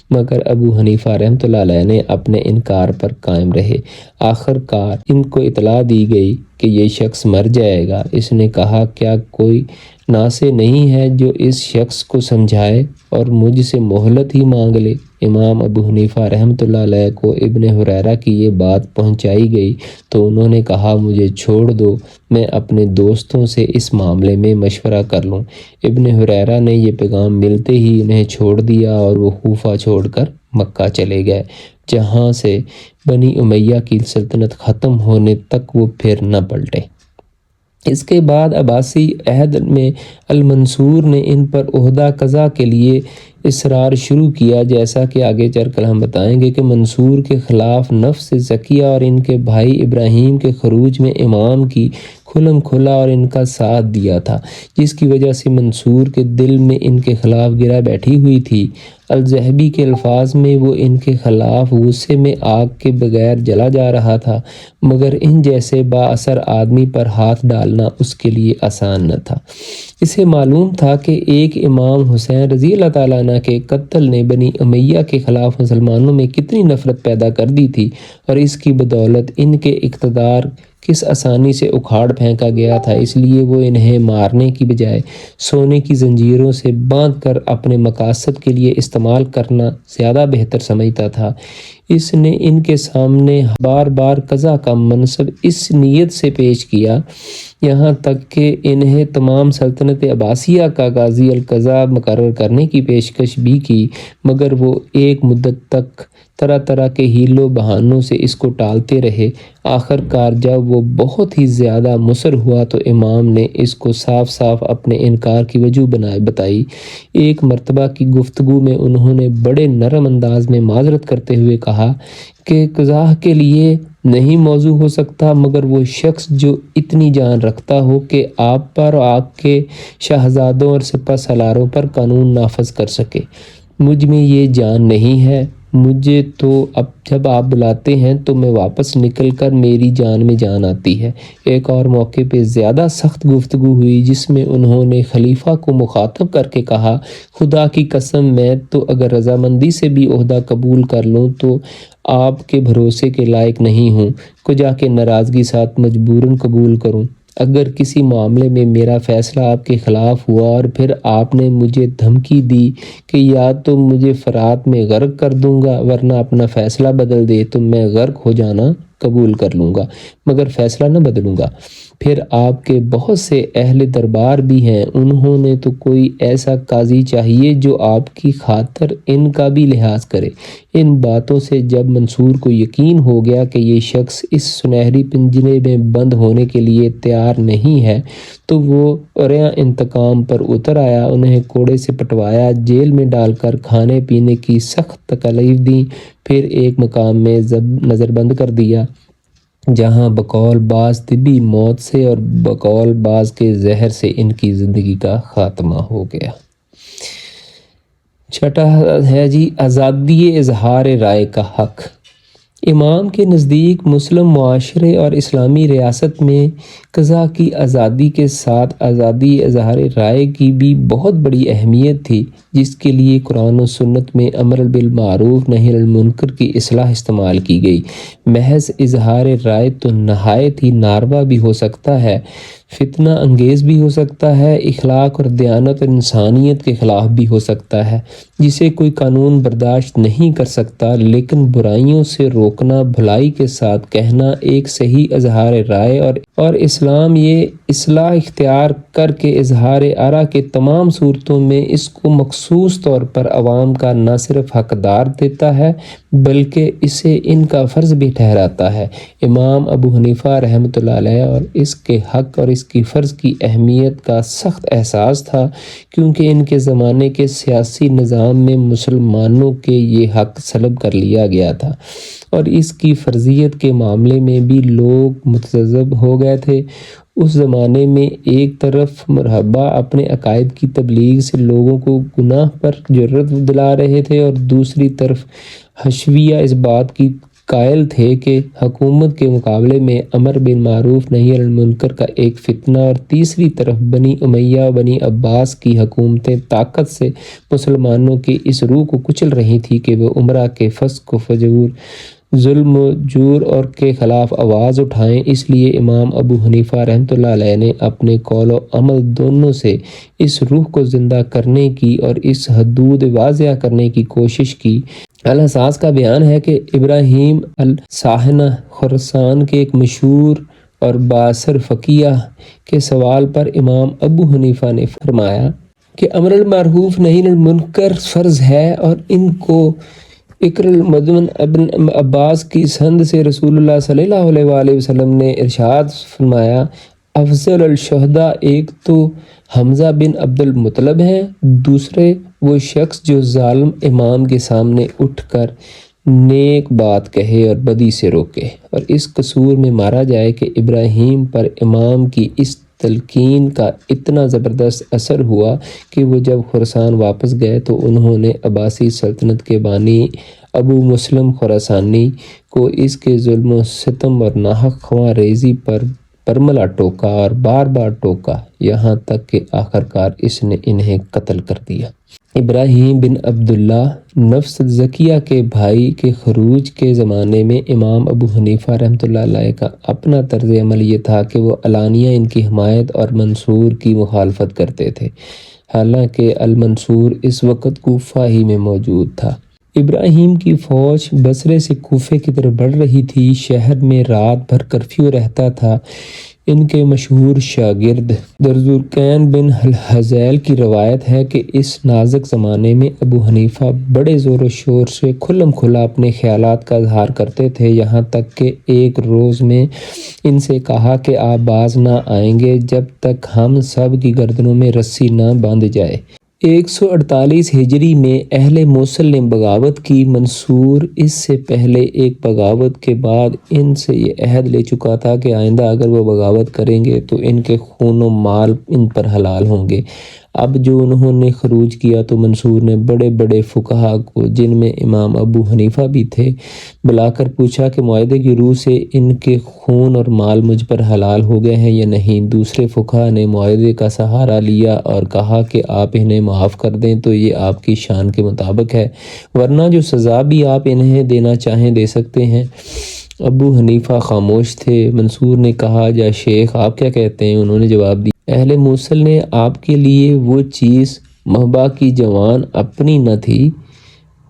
مگر ابو حنیفہ رحمۃ اللہ علیہ نے اپنے انکار پر قائم رہے۔ آخرکار ان کو اطلاع دی گئی کہ یہ شخص مر جائے گا۔ اس نے کہا، کیا کوئی ناصح نہیں ہے جو اس شخص کو سمجھائے اور مجھ سے مہلت ہی مانگ لے؟ امام ابو حنیفہ رحمۃ اللہ علیہ کو ابن حریرہ کی یہ بات پہنچائی گئی تو انہوں نے کہا، مجھے چھوڑ دو، میں اپنے دوستوں سے اس معاملے میں مشورہ کر لوں۔ ابن حریرہ نے یہ پیغام ملتے ہی انہیں چھوڑ دیا اور وہ کوفہ چھوڑ کر مکہ چلے گئے، جہاں سے بنی امیہ کی سلطنت ختم ہونے تک وہ پھر نہ پلٹے۔ اس کے بعد عباسی عہد میں المنصور نے ان پر عہدہ قضا کے لیے اصرار شروع کیا، جیسا کہ آگے چل کر ہم بتائیں گے کہ منصور کے خلاف نفس زکیہ اور ان کے بھائی ابراہیم کے خروج میں امام کی کھلم کھلا اور ان کا ساتھ دیا تھا، جس کی وجہ سے منصور کے دل میں ان کے خلاف گرہ بیٹھی ہوئی تھی۔ الذہبی کے الفاظ میں وہ ان کے خلاف غصے میں آگ کے بغیر جلا جا رہا تھا، مگر ان جیسے با اثر آدمی پر ہاتھ ڈالنا اس کے لیے آسان نہ تھا۔ اسے معلوم تھا کہ ایک امام حسین رضی اللہ تعالیٰ عنہ کے قتل نے بنی امیہ کے خلاف مسلمانوں میں کتنی نفرت پیدا کر دی تھی، اور اس کی بدولت ان کے اقتدار کس آسانی سے اکھاڑ پھینکا گیا تھا۔ اس لیے وہ انہیں مارنے کی بجائے سونے کی زنجیروں سے باندھ کر اپنے مقاصد کے لیے استعمال کرنا زیادہ بہتر سمجھتا تھا۔ اس نے ان کے سامنے بار بار قضا کا منصب اس نیت سے پیش کیا، یہاں تک کہ انہیں تمام سلطنت عباسیہ کا قاضی القضاء مقرر کرنے کی پیشکش بھی کی، مگر وہ ایک مدت تک طرح طرح کے حیل و بہانوں سے اس کو ٹالتے رہے۔ آخرکار جب وہ بہت ہی زیادہ مصر ہوا تو امام نے اس کو صاف صاف اپنے انکار کی وجہ بتائی۔ ایک مرتبہ کی گفتگو میں انہوں نے بڑے نرم انداز میں معذرت کرتے ہوئے کہا کہ قضا کے لیے نہیں موضوع ہو سکتا مگر وہ شخص جو اتنی جان رکھتا ہو کہ آپ پر اور آپ کے شہزادوں اور سپہ سالاروں پر قانون نافذ کر سکے۔ مجھ میں یہ جان نہیں ہے، مجھے تو اب جب آپ بلاتے ہیں تو میں واپس نکل کر میری جان میں جان آتی ہے۔ ایک اور موقع پہ زیادہ سخت گفتگو ہوئی جس میں انہوں نے خلیفہ کو مخاطب کر کے کہا، خدا کی قسم میں تو اگر رضامندی سے بھی عہدہ قبول کر لوں تو آپ کے بھروسے کے لائق نہیں ہوں، کجا کے ناراضگی ساتھ مجبوراً قبول کروں۔ اگر کسی معاملے میں میرا فیصلہ آپ کے خلاف ہوا اور پھر آپ نے مجھے دھمکی دی کہ یا تو مجھے فرات میں غرق کر دوں گا ورنہ اپنا فیصلہ بدل دے تو میں غرق ہو جانا قبول کر لوں گا مگر فیصلہ نہ بدلوں گا۔ پھر آپ کے بہت سے اہل دربار بھی ہیں، انہوں نے تو کوئی ایسا قاضی چاہیے جو آپ کی خاطر ان کا بھی لحاظ کرے۔ ان باتوں سے جب منصور کو یقین ہو گیا کہ یہ شخص اس سنہری پنجرے میں بند ہونے کے لیے تیار نہیں ہے تو وہ عریاں انتقام پر اتر آیا، انہیں کوڑے سے پٹوایا، جیل میں ڈال کر کھانے پینے کی سخت تکالیف دیں، پھر ایک مقام میں نظر بند کر دیا جہاں بقول بعض طبی موت سے اور بقول بعض کے زہر سے ان کی زندگی کا خاتمہ ہو گیا۔ چھٹا ہے جی آزادی اظہار رائے کا حق۔ امام کے نزدیک مسلم معاشرے اور اسلامی ریاست میں قضاء کی آزادی کے ساتھ آزادی اظہار رائے کی بھی بہت بڑی اہمیت تھی، جس کے لیے قرآن و سنت میں امر بالمعروف نہی عن المنکر کی اصطلاح استعمال کی گئی۔ محض اظہار رائے تو نہایت ہی ناروا بھی ہو سکتا ہے، فتنہ انگیز بھی ہو سکتا ہے، اخلاق اور دیانت اور انسانیت کے خلاف بھی ہو سکتا ہے، جسے کوئی قانون برداشت نہیں کر سکتا، لیکن برائیوں سے روکنا، بھلائی کے ساتھ کہنا ایک صحیح اظہار رائے اور اسلام یہ اصطلاح اختیار کر کے اظہار آراء کے تمام صورتوں میں اس کو مخصوص طور پر عوام کا نہ صرف حقدار دیتا ہے بلکہ اسے ان کا فرض بھی ٹھہراتا ہے۔ امام ابو حنیفہ رحمۃ اللہ علیہ اور اس کے حق اور اس کی فرض کی اہمیت کا سخت احساس تھا، کیونکہ ان کے زمانے کے سیاسی نظام میں مسلمانوں کے یہ حق سلب کر لیا گیا تھا اور اس کی فرضیت کے معاملے میں بھی لوگ متذبذب ہو گئے تھے۔ اس زمانے میں ایک طرف مرحبا اپنے عقائد کی تبلیغ سے لوگوں کو گناہ پر جرأت دلا رہے تھے اور دوسری طرف حشویہ اس بات کی قائل تھے کہ حکومت کے مقابلے میں امر بالمعروف نہی عن المنکر کا ایک فتنہ، اور تیسری طرف بنی امیہ و بنی عباس کی حکومتیں طاقت سے مسلمانوں کی اس روح کو کچل رہی تھی کہ وہ امراء کے فسق و فجور، ظلم و جور اور کے خلاف آواز اٹھائیں۔ اس لیے امام ابو حنیفہ رحمۃ اللہ علیہ نے اپنے قول و عمل دونوں سے اس روح کو زندہ کرنے کی اور اس حدود واضح کرنے کی کوشش کی۔ الحساس کا بیان ہے کہ ابراہیم الصاہنہ خراسان کے ایک مشہور اور بااثر فقیہ کے سوال پر امام ابو حنیفہ نے فرمایا کہ امر بالمعروف نہی عن المنکر فرض ہے، اور ان کو اکرمۃ ابن عباس کی سند سے رسول اللہ صلی اللہ علیہ وآلہ وسلم نے ارشاد فرمایا، افضل الشہداء ایک تو حمزہ بن عبد المطلب ہیں، دوسرے وہ شخص جو ظالم امام کے سامنے اٹھ کر نیک بات کہے اور بدی سے روکے اور اس قصور میں مارا جائے کہ ابراہیم پر امام کی اس تلقین کا اتنا زبردست اثر ہوا کہ وہ جب خراسان واپس گئے تو انہوں نے عباسی سلطنت کے بانی ابو مسلم خراسانی کو اس کے ظلم و ستم اور ناحق خواہ ریزی پر برملا ٹوکا اور بار بار ٹوکا، یہاں تک کہ آخرکار اس نے انہیں قتل کر دیا۔ ابراہیم بن عبداللہ نفس زکیہ کے بھائی کے خروج کے زمانے میں امام ابو حنیفہ رحمۃ اللہ علیہ کا اپنا طرز عمل یہ تھا کہ وہ علانیہ ان کی حمایت اور منصور کی مخالفت کرتے تھے، حالانکہ المنصور اس وقت کوفہ ہی میں موجود تھا۔ ابراہیم کی فوج بصرے سے کوفے کی طرف بڑھ رہی تھی، شہر میں رات بھر کرفیو رہتا تھا۔ ان کے مشہور شاگرد درزقین بن الحذیل کی روایت ہے کہ اس نازک زمانے میں ابو حنیفہ بڑے زور و شور سے کھلم کھلا اپنے خیالات کا اظہار کرتے تھے، یہاں تک کہ ایک روز میں ان سے کہا کہ آپ باز نہ آئیں گے جب تک ہم سب کی گردنوں میں رسی نہ باندھ جائے۔ 148 ہجری میں اہل موصل نے بغاوت کی۔ منصور اس سے پہلے ایک بغاوت کے بعد ان سے یہ عہد لے چکا تھا کہ آئندہ اگر وہ بغاوت کریں گے تو ان کے خون و مال ان پر حلال ہوں گے۔ اب جو انہوں نے خروج کیا تو منصور نے بڑے بڑے فقہا کو، جن میں امام ابو حنیفہ بھی تھے، بلا کر پوچھا کہ معاہدے کی روح سے ان کے خون اور مال مجھ پر حلال ہو گئے ہیں یا نہیں۔ دوسرے فقہا نے معاہدے کا سہارا لیا اور کہا کہ آپ انہیں معاف کر دیں تو یہ آپ کی شان کے مطابق ہے، ورنہ جو سزا بھی آپ انہیں دینا چاہیں دے سکتے ہیں۔ ابو حنیفہ خاموش تھے۔ منصور نے کہا، یا شیخ آپ کیا کہتے ہیں؟ انہوں نے جواب دیا، اہل موصل نے آپ کے لیے وہ چیز مہبا کی جوان اپنی نہ تھی،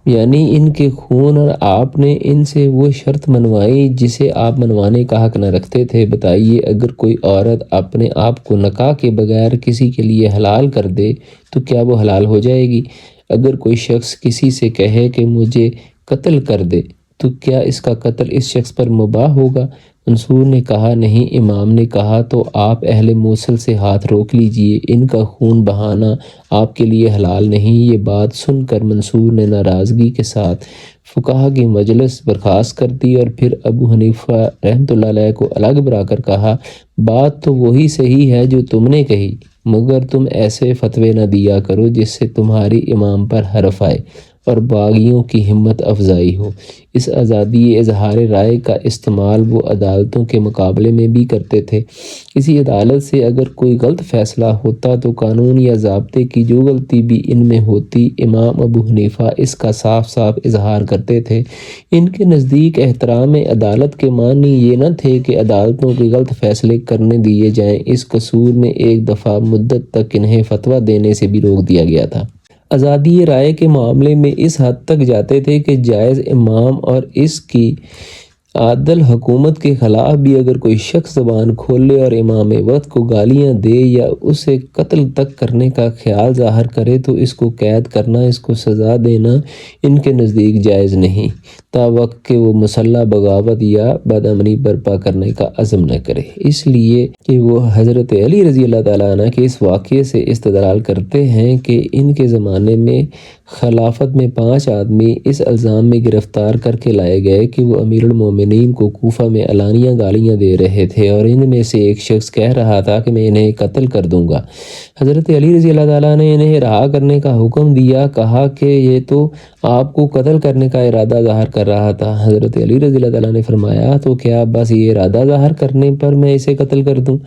یعنی ان کے خون، اور آپ نے ان سے وہ شرط منوائی جسے آپ منوانے کا حق نہ رکھتے تھے۔ بتائیے، اگر کوئی عورت اپنے آپ کو نکاح کے بغیر کسی کے لیے حلال کر دے تو کیا وہ حلال ہو جائے گی؟ اگر کوئی شخص کسی سے کہے کہ مجھے قتل کر دے تو کیا اس کا قتل اس شخص پر مباح ہوگا؟ منصور نے کہا، نہیں۔ امام نے کہا، تو آپ اہل موصل سے ہاتھ روک لیجئے، ان کا خون بہانا آپ کے لیے حلال نہیں۔ یہ بات سن کر منصور نے ناراضگی کے ساتھ فقہا کی مجلس برخاست کر دی اور پھر ابو حنیفہ رحمۃ اللہ علیہ کو الگ بلا کر کہا، بات تو وہی صحیح ہے جو تم نے کہی، مگر تم ایسے فتوے نہ دیا کرو جس سے تمہاری امام پر حرف آئے اور باغیوں کی ہمت افزائی ہو۔ اس آزادی اظہار رائے کا استعمال وہ عدالتوں کے مقابلے میں بھی کرتے تھے۔ کسی عدالت سے اگر کوئی غلط فیصلہ ہوتا تو قانون یا ضابطے کی جو غلطی بھی ان میں ہوتی، امام ابو حنیفہ اس کا صاف صاف اظہار کرتے تھے۔ ان کے نزدیک احترام عدالت کے معنی یہ نہ تھے کہ عدالتوں کے غلط فیصلے کرنے دیے جائیں۔ اس قصور میں ایک دفعہ مدت تک انہیں فتویٰ دینے سے بھی روک دیا گیا تھا۔ آزادی رائے کے معاملے میں اس حد تک جاتے تھے کہ جائز امام اور اس کی عادل حکومت کے خلاف بھی اگر کوئی شخص زبان کھولے اور امام وقت کو گالیاں دے یا اسے قتل تک کرنے کا خیال ظاہر کرے تو اس کو قید کرنا، اس کو سزا دینا ان کے نزدیک جائز نہیں، تاوقت کہ وہ مسلح بغاوت یا بدامنی برپا کرنے کا عزم نہ کرے۔ اس لیے کہ وہ حضرت علی رضی اللہ تعالیٰ عنہ کے اس واقعے سے استدلال کرتے ہیں کہ ان کے زمانے میں خلافت میں 5 آدمی اس الزام میں گرفتار کر کے لائے گئے کہ وہ امیر المومنین کو کوفہ میں علانیہ گالیاں دے رہے تھے، اور ان میں سے ایک شخص کہہ رہا تھا کہ میں انہیں قتل کر دوں گا۔ حضرت علی رضی اللہ تعالیٰ نے انہیں رہا کرنے کا حکم دیا، کہا کہ یہ تو آپ کو قتل کرنے کا ارادہ ظاہر کر رہا تھا۔ حضرت علی رضی اللہ تعالیٰ نے فرمایا، تو کیا بس یہ ارادہ ظاہر کرنے پر میں اسے قتل کر دوں؟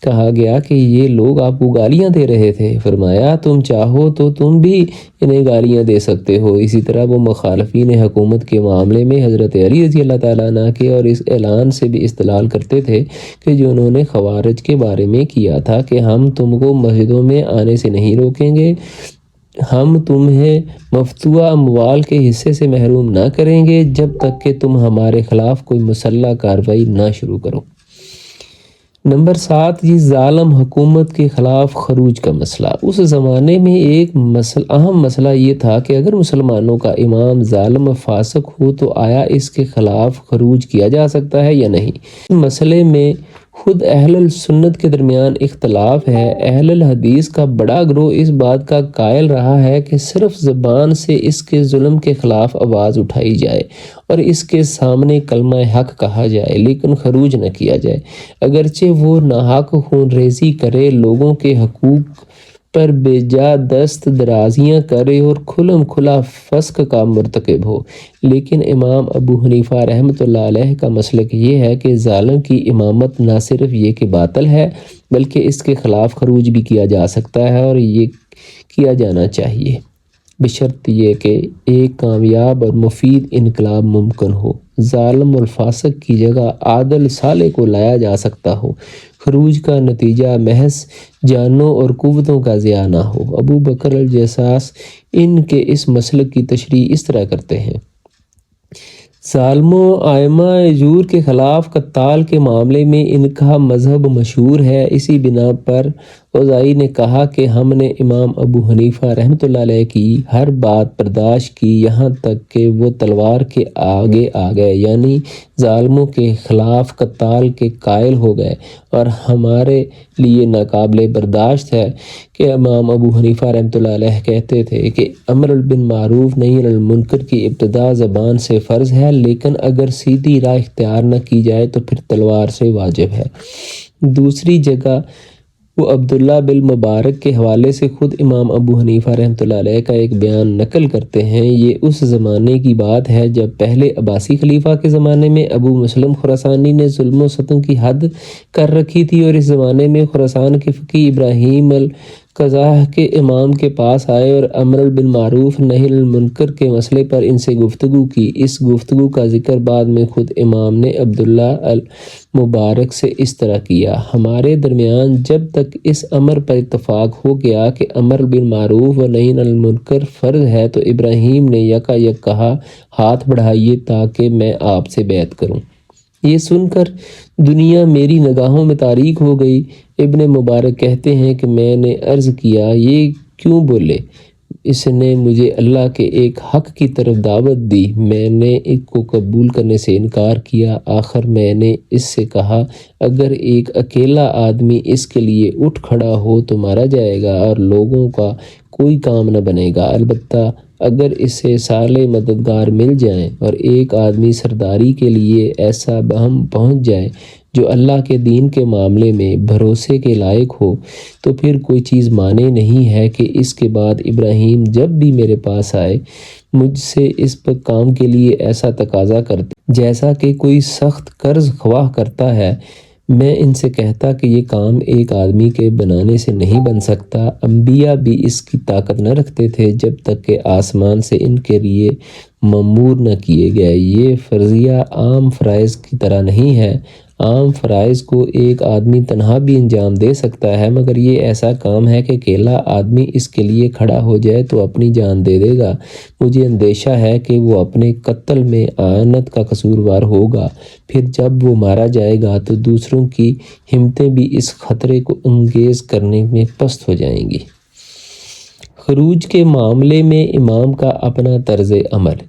کہا گیا کہ یہ لوگ آپ کو گالیاں دے رہے تھے۔ فرمایا، تم چاہو تو تم بھی انہیں گالیاں دے سکتے ہو۔ اسی طرح وہ مخالفین حکومت کے معاملے میں حضرت علی رضی اللہ تعالیٰ عنہ کے اور اس اعلان سے بھی استدلال کرتے تھے کہ جو انہوں نے خوارج کے بارے میں کیا تھا کہ ہم تم کو مسجدوں میں آنے سے نہیں روکیں گے، ہم تمہیں مفتوح اموال کے حصے سے محروم نہ کریں گے جب تک کہ تم ہمارے خلاف کوئی مسلح کارروائی نہ شروع کرو۔ نمبر 7، یہ ظالم حکومت کے خلاف خروج کا مسئلہ۔ اس زمانے میں ایک اہم مسئلہ یہ تھا کہ اگر مسلمانوں کا امام ظالم و فاسق ہو تو آیا اس کے خلاف خروج کیا جا سکتا ہے یا نہیں۔ اس مسئلے میں خود اہل السنت کے درمیان اختلاف ہے۔ اہل الحدیث کا بڑا گروہ اس بات کا قائل رہا ہے کہ صرف زبان سے اس کے ظلم کے خلاف آواز اٹھائی جائے اور اس کے سامنے کلمہ حق کہا جائے، لیکن خروج نہ کیا جائے، اگرچہ وہ ناحق خون ریزی کرے، لوگوں کے حقوق پر بے جا دست درازیاں کرے اور کھلم کھلا فسق کا مرتکب ہو۔ لیکن امام ابو حنیفہ رحمۃ اللہ علیہ کا مسلک یہ ہے کہ ظالم کی امامت نہ صرف یہ کہ باطل ہے بلکہ اس کے خلاف خروج بھی کیا جا سکتا ہے، اور یہ کیا جانا چاہیے، بشرط یہ کہ ایک کامیاب اور مفید انقلاب ممکن ہو، ظالم اور فاسق کی جگہ عادل صالح کو لایا جا سکتا ہو، خروج کا نتیجہ محض جانوں اور قوتوں کا ضیاع نہ ہو۔ ابو بکر الجساس ان کے اس مسلک کی تشریح اس طرح کرتے ہیں، ظالموں ائمہ جور کے خلاف قتال کے معاملے میں ان کا مذہب مشہور ہے۔ اسی بنا پر اوزاعی نے کہا کہ ہم نے امام ابو حنیفہ رحمۃ اللہ علیہ کی ہر بات برداشت کی یہاں تک کہ وہ تلوار کے آگے آ گئے، یعنی ظالموں کے خلاف قتال کے قائل ہو گئے، اور ہمارے لیے ناقابل برداشت ہے کہ امام ابو حنیفہ رحمۃ اللہ علیہ کہتے تھے کہ امر بالمعروف نہی عن المنکر کی ابتدا زبان سے فرض ہے، لیکن اگر سیدھی راہ اختیار نہ کی جائے تو پھر تلوار سے واجب ہے۔ دوسری جگہ وہ عبداللہ بن مبارک کے حوالے سے خود امام ابو حنیفہ رحمۃ اللہ علیہ کا ایک بیان نقل کرتے ہیں۔ یہ اس زمانے کی بات ہے جب پہلے عباسی خلیفہ کے زمانے میں ابو مسلم خراسانی نے ظلم و ستم کی حد کر رکھی تھی، اور اس زمانے میں خراسان کے فقی ابراہیم القزاح کے امام کے پاس آئے اور امر بالمعروف نہی عن المنکر کے مسئلے پر ان سے گفتگو کی۔ اس گفتگو کا ذکر بعد میں خود امام نے عبداللہ المبارک سے اس طرح کیا: ہمارے درمیان جب تک اس امر پر اتفاق ہو گیا کہ امر بالمعروف و نہی عن المنکر فرض ہے، تو ابراہیم نے یکا یک کہا، ہاتھ بڑھائیے تاکہ میں آپ سے بیعت کروں۔ یہ سن کر دنیا میری نگاہوں میں تاریک ہو گئی۔ ابن مبارک کہتے ہیں کہ میں نے عرض کیا، یہ کیوں بولے؟ اس نے مجھے اللہ کے ایک حق کی طرف دعوت دی، میں نے اس کو قبول کرنے سے انکار کیا۔ آخر میں نے اس سے کہا، اگر ایک اکیلا آدمی اس کے لیے اٹھ کھڑا ہو تو مارا جائے گا اور لوگوں کا کوئی کام نہ بنے گا، البتہ اگر اسے صالح مددگار مل جائیں اور ایک آدمی سرداری کے لیے ایسا بہم پہنچ جائے جو اللہ کے دین کے معاملے میں بھروسے کے لائق ہو، تو پھر کوئی چیز مانے نہیں ہے کہ اس کے بعد ابراہیم جب بھی میرے پاس آئے مجھ سے اس پر کام کے لیے ایسا تقاضا کرتے جیسا کہ کوئی سخت قرض خواہ کرتا ہے، میں ان سے کہتا کہ یہ کام ایک آدمی کے بنانے سے نہیں بن سکتا۔ انبیاء بھی اس کی طاقت نہ رکھتے تھے جب تک کہ آسمان سے ان کے لیے مأمور نہ کیے گئے۔ یہ فرضیہ عام فرائض کی طرح نہیں ہے۔ عام فرائض کو ایک آدمی تنہا بھی انجام دے سکتا ہے، مگر یہ ایسا کام ہے کہ اکیلا آدمی اس کے لیے کھڑا ہو جائے تو اپنی جان دے دے گا۔ مجھے اندیشہ ہے کہ وہ اپنے قتل میں اعانت کا قصوروار ہوگا، پھر جب وہ مارا جائے گا تو دوسروں کی ہمتیں بھی اس خطرے کو انگیز کرنے میں پست ہو جائیں گی۔ خروج کے معاملے میں امام کا اپنا طرز عمل۔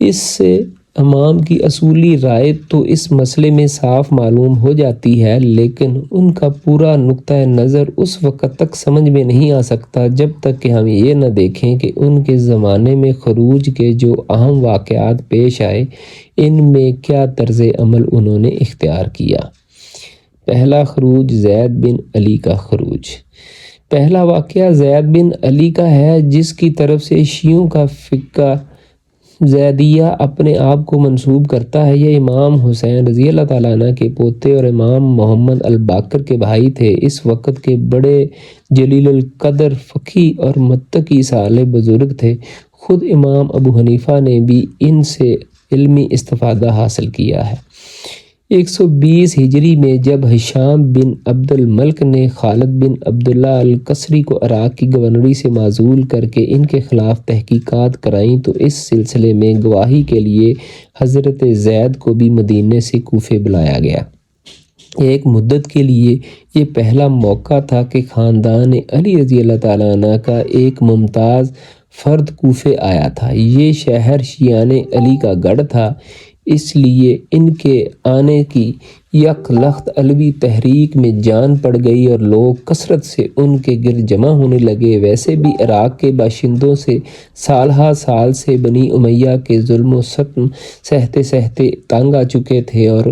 اس سے امام کی اصولی رائے تو اس مسئلے میں صاف معلوم ہو جاتی ہے، لیکن ان کا پورا نقطہ نظر اس وقت تک سمجھ میں نہیں آ سکتا جب تک کہ ہم یہ نہ دیکھیں کہ ان کے زمانے میں خروج کے جو اہم واقعات پیش آئے، ان میں کیا طرز عمل انہوں نے اختیار کیا۔ پہلا خروج زید بن علی کا خروج۔ پہلا واقعہ زید بن علی کا ہے، جس کی طرف سے شیعوں کا فرقہ زیدیہ اپنے آپ کو منسوب کرتا ہے۔ یہ امام حسین رضی اللہ تعالیٰ عنہ کے پوتے اور امام محمد الباقر کے بھائی تھے۔ اس وقت کے بڑے جلیل القدر فقیہ اور متقی صالح بزرگ تھے۔ خود امام ابو حنیفہ نے بھی ان سے علمی استفادہ حاصل کیا ہے۔ 120 ہجری میں جب ہشام بن عبد الملک نے خالد بن عبداللہ القصری کو عراق کی گورنری سے معزول کر کے ان کے خلاف تحقیقات کرائیں تو اس سلسلے میں گواہی کے لیے حضرت زید کو بھی مدینے سے کوفے بلایا گیا۔ ایک مدت کے لیے یہ پہلا موقع تھا کہ خاندان علی رضی اللہ تعالیٰ عنہ کا ایک ممتاز فرد کوفے آیا تھا۔ یہ شہر شیعان علی کا گڑھ تھا، اس لیے ان کے آنے کی یک لخت علوی تحریک میں جان پڑ گئی اور لوگ کثرت سے ان کے گرد جمع ہونے لگے۔ ویسے بھی عراق کے باشندوں سے سالہ سال سے بنی امیہ کے ظلم و ستم سہتے سہتے تنگ آ چکے تھے اور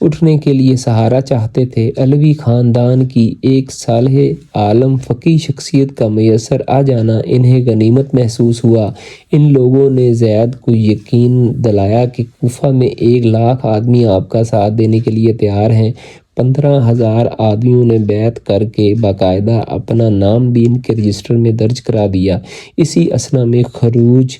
اٹھنے کے لیے سہارا چاہتے تھے۔ علوی خاندان کی ایک صالح عالم فقیہ شخصیت کا میسر آ جانا انہیں غنیمت محسوس ہوا۔ ان لوگوں نے زید کو یقین دلایا کہ کوفہ میں 1 لاکھ آدمی آپ کا ساتھ دینے کے لیے تیار ہیں۔ 15,000 آدمیوں نے بیعت کر کے باقاعدہ اپنا نام بھی ان کے رجسٹر میں درج کرا دیا۔ اسی اثنا میں خروج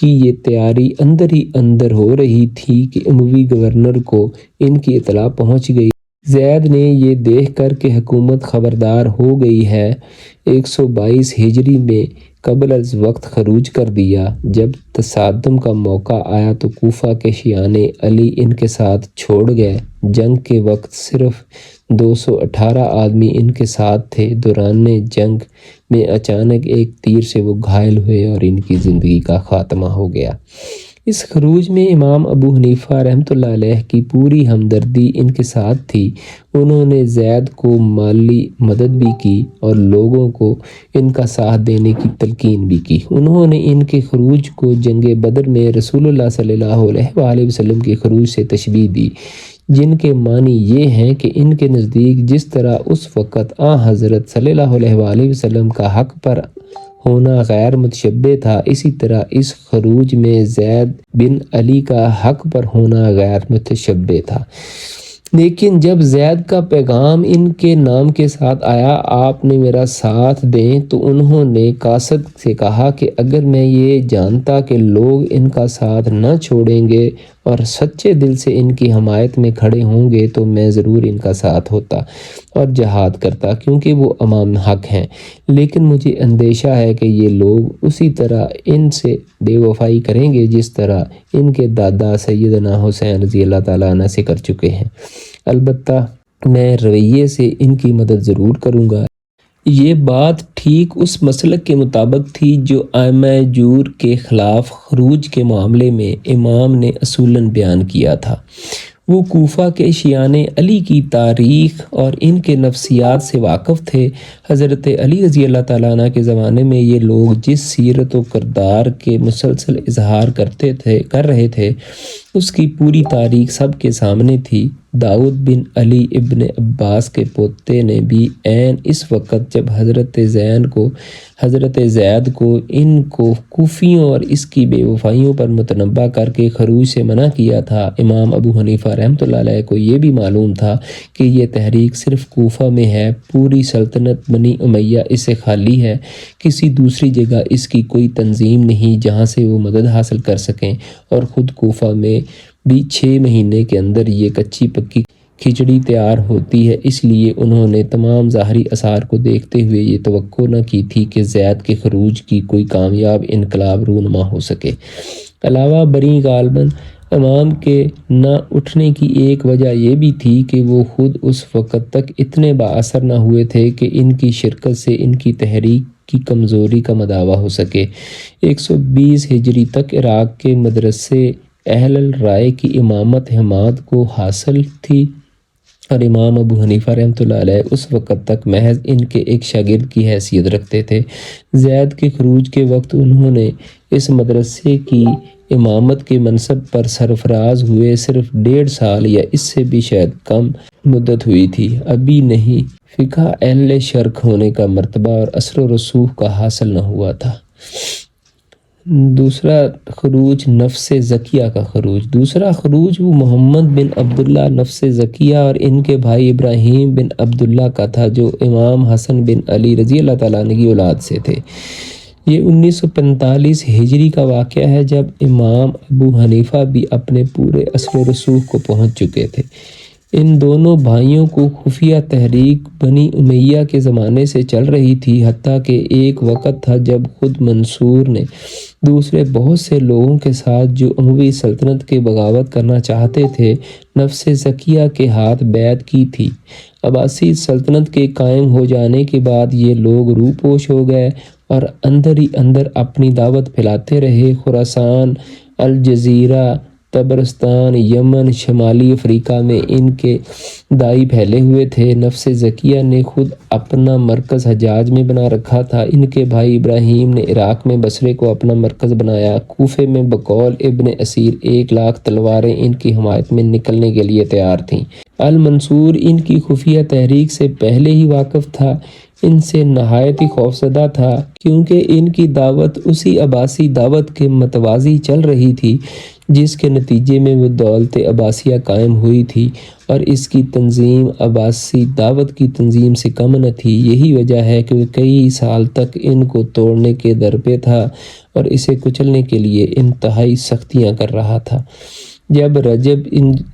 کی یہ تیاری اندر ہی اندر ہو رہی تھی کہ اموی گورنر کو ان کی اطلاع پہنچ گئی۔ زید نے یہ دیکھ کر کہ حکومت خبردار ہو گئی ہے، 122 ہجری میں قبل از وقت خروج کر دیا۔ جب تصادم کا موقع آیا تو کوفہ کے شیعان علی ان کے ساتھ چھوڑ گئے۔ جنگ کے وقت صرف 218 آدمی ان کے ساتھ تھے۔ دوران جنگ میں اچانک ایک تیر سے وہ گھائل ہوئے اور ان کی زندگی کا خاتمہ ہو گیا۔ اس خروج میں امام ابو حنیفہ رحمۃ اللہ علیہ کی پوری ہمدردی ان کے ساتھ تھی۔ انہوں نے زید کو مالی مدد بھی کی اور لوگوں کو ان کا ساتھ دینے کی تلقین بھی کی۔ انہوں نے ان کے خروج کو جنگ بدر میں رسول اللہ صلی اللہ علیہ وآلہ وسلم کے خروج سے تشبیہ دی۔ جن کے معنی یہ ہیں کہ ان کے نزدیک جس طرح اس وقت حضرت صلی اللہ علیہ وآلہ وسلم کا حق پر ہونا غیر متشبہ تھا، اسی طرح اس خروج میں زید بن علی کا حق پر ہونا غیر متشبہ تھا۔ لیکن جب زید کا پیغام ان کے نام کے ساتھ آیا، آپ نے میرا ساتھ دیں، تو انہوں نے قاصد سے کہا کہ اگر میں یہ جانتا کہ لوگ ان کا ساتھ نہ چھوڑیں گے اور سچے دل سے ان کی حمایت میں کھڑے ہوں گے تو میں ضرور ان کا ساتھ ہوتا اور جہاد کرتا، کیونکہ وہ امام حق ہیں۔ لیکن مجھے اندیشہ ہے کہ یہ لوگ اسی طرح ان سے بے وفائی کریں گے جس طرح ان کے دادا سیدنا حسین رضی اللہ تعالیٰ عنہ سے کر چکے ہیں۔ البتہ میں رویے سے ان کی مدد ضرور کروں گا۔ یہ بات ٹھیک اس مسلک کے مطابق تھی جو ائمہ جور کے خلاف خروج کے معاملے میں امام نے اصولاً بیان کیا تھا۔ وہ کوفہ کے شیعان علی کی تاریخ اور ان کے نفسیات سے واقف تھے۔ حضرت علی رضی اللہ تعالیٰ عنہ کے زمانے میں یہ لوگ جس سیرت و کردار کے مسلسل اظہار کر رہے تھے، اس کی پوری تاریخ سب کے سامنے تھی۔ داؤد بن علی ابن عباس کے پوتے نے بھی عین اس وقت جب حضرت زید کو ان کو کوفیوں اور اس کی بے وفائیوں پر متنبہ کر کے خروج سے منع کیا تھا، امام ابو حنیفہ رحمۃ اللہ علیہ کو یہ بھی معلوم تھا کہ یہ تحریک صرف کوفہ میں ہے، پوری سلطنت بنی امیہ اس سے خالی ہے، کسی دوسری جگہ اس کی کوئی تنظیم نہیں جہاں سے وہ مدد حاصل کر سکیں، اور خود کوفہ میں بھی 6 مہینے کے اندر یہ کچی پکی کھچڑی تیار ہوتی ہے۔ اس لیے انہوں نے تمام ظاہری آثار کو دیکھتے ہوئے یہ توقع نہ کی تھی کہ زید کے خروج کی کوئی کامیاب انقلاب رونما ہو سکے۔ علاوہ بری غالباً امام کے نہ اٹھنے کی ایک وجہ یہ بھی تھی کہ وہ خود اس وقت تک اتنے بااثر نہ ہوئے تھے کہ ان کی شرکت سے ان کی تحریک کی کمزوری کا مداوع ہو سکے۔ 120 ہجری تک عراق کے مدرسے اہل الرائے کی امامت حماد کو حاصل تھی، اور امام ابو حنیفہ رحمۃ اللہ علیہ اس وقت تک محض ان کے ایک شاگرد کی حیثیت رکھتے تھے۔ زید کے خروج کے وقت انہوں نے اس مدرسے کی امامت کے منصب پر سرفراز ہوئے صرف 1.5 سال یا اس سے بھی شاید کم مدت ہوئی تھی۔ ابھی نہیں فقہ اہل شرق ہونے کا مرتبہ اور اثر و رسوخ کا حاصل نہ ہوا تھا۔ دوسرا خروج نفس زکیہ کا خروج۔ دوسرا خروج وہ محمد بن عبداللہ نفس زکیہ اور ان کے بھائی ابراہیم بن عبداللہ کا تھا، جو امام حسن بن علی رضی اللہ تعالیٰ عنہ کی اولاد سے تھے۔ یہ 1945 ہجری کا واقعہ ہے، جب امام ابو حنیفہ بھی اپنے پورے اثر و رسوخ کو پہنچ چکے تھے۔ ان دونوں بھائیوں کو خفیہ تحریک بنی امیہ کے زمانے سے چل رہی تھی، حتیٰ کہ ایک وقت تھا جب خود منصور نے دوسرے بہت سے لوگوں کے ساتھ جو اموی سلطنت کے بغاوت کرنا چاہتے تھے، نفس زکیہ کے ہاتھ بیعت کی تھی۔ عباسی سلطنت کے قائم ہو جانے کے بعد یہ لوگ روپوش ہو گئے اور اندر ہی اندر اپنی دعوت پھیلاتے رہے۔ خراسان، الجزیرہ، طبرستان، یمن، شمالی افریقہ میں ان کے دائی پھیلے ہوئے تھے۔ نفس زکیہ نے خود اپنا مرکز حجاز میں بنا رکھا تھا۔ ان کے بھائی ابراہیم نے عراق میں بصرے کو اپنا مرکز بنایا۔ کوفے میں بقول ابن اسیر 1,00,000 تلواریں ان کی حمایت میں نکلنے کے لیے تیار تھیں۔ المنصور ان کی خفیہ تحریک سے پہلے ہی واقف تھا، ان سے نہایت ہی خوفزدہ تھا، کیونکہ ان کی دعوت اسی عباسی دعوت کے متوازی چل رہی تھی جس کے نتیجے میں وہ دولت عباسیہ قائم ہوئی تھی، اور اس کی تنظیم عباسی دعوت کی تنظیم سے کم نہ تھی۔ یہی وجہ ہے کہ وہ کئی سال تک ان کو توڑنے کے در پہ تھا اور اسے کچلنے کے لیے انتہائی سختیاں کر رہا تھا۔ جب رجب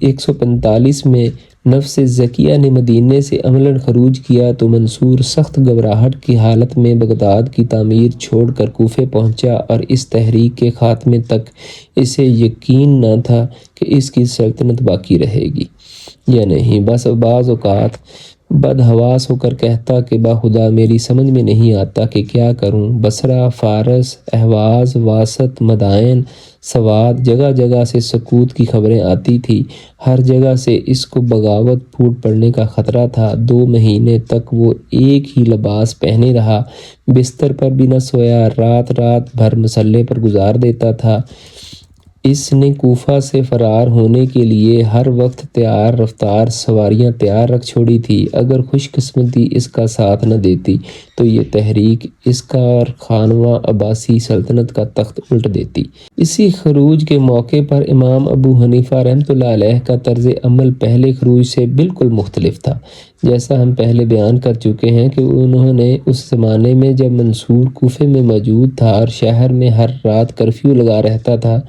145 میں نفس زکیہ نے مدینے سے عملاً خروج کیا تو منصور سخت گھبراہٹ کی حالت میں بغداد کی تعمیر چھوڑ کر کوفے پہنچا، اور اس تحریک کے خاتمے تک اسے یقین نہ تھا کہ اس کی سلطنت باقی رہے گی یا نہیں۔ بس بعض اوقات بدحواس ہو کر کہتا کہ باخدا میری سمجھ میں نہیں آتا کہ کیا کروں۔ بصرہ، فارس، اہواز، واسط، مدائن، سوات، جگہ جگہ سے سقوط کی خبریں آتی تھی، ہر جگہ سے اس کو بغاوت پھوٹ پڑنے کا خطرہ تھا۔ 2 مہینے تک وہ ایک ہی لباس پہنے رہا، بستر پر بھی نہ سویا، رات رات بھر مصلے پر گزار دیتا تھا۔ اس نے کوفہ سے فرار ہونے کے لیے ہر وقت تیار رفتار سواریاں تیار رکھ چھوڑی تھی۔ اگر خوش قسمتی اس کا ساتھ نہ دیتی تو یہ تحریک اس کا اور خانواں عباسی سلطنت کا تخت الٹ دیتی۔ اسی خروج کے موقع پر امام ابو حنیفہ رحمۃ اللہ علیہ کا طرز عمل پہلے خروج سے بالکل مختلف تھا۔ جیسا ہم پہلے بیان کر چکے ہیں کہ انہوں نے اس زمانے میں جب منصور کوفے میں موجود تھا اور شہر میں ہر رات کرفیو لگا رہتا تھا،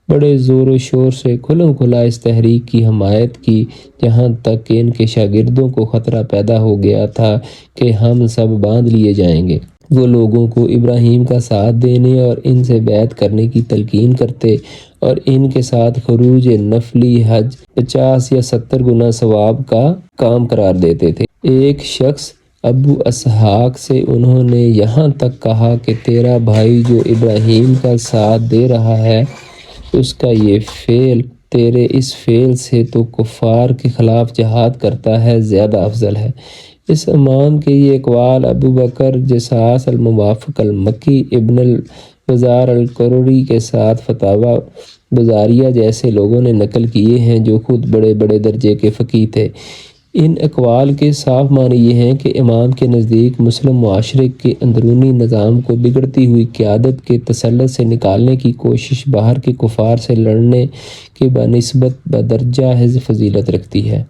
بڑے زور و شور سے کھلم کھلا اس تحریک کی حمایت کی، جہاں تک کہ ان کے شاگردوں کو خطرہ پیدا ہو گیا تھا کہ ہم سب باندھ لیے جائیں گے۔ وہ لوگوں کو ابراہیم کا ساتھ دینے اور ان سے بیعت کرنے کی تلقین کرتے اور ان کے ساتھ خروج نفلی حج 50 یا 70 گنا ثواب کا کام قرار دیتے تھے۔ ایک شخص ابو اسحاق سے انہوں نے یہاں تک کہا کہ تیرا بھائی جو ابراہیم کا ساتھ دے رہا ہے، اس کا یہ فعل تیرے اس فعل سے تو کفار کے خلاف جہاد کرتا ہے زیادہ افضل ہے۔ اس امام کے یہ اقوال ابو بکر جصاص الموافق المکی، ابن الوزار القرری کے ساتھ فتاوی بزاریہ جیسے لوگوں نے نقل کیے ہیں جو خود بڑے بڑے درجے کے فقیہ تھے۔ ان اقوال کے صاف معنی یہ ہیں کہ امام کے نزدیک مسلم معاشرے کے اندرونی نظام کو بگڑتی ہوئی قیادت کے تسلط سے نکالنے کی کوشش باہر کے کفار سے لڑنے کے بنسبت بدرجہ فضیلت رکھتی ہے۔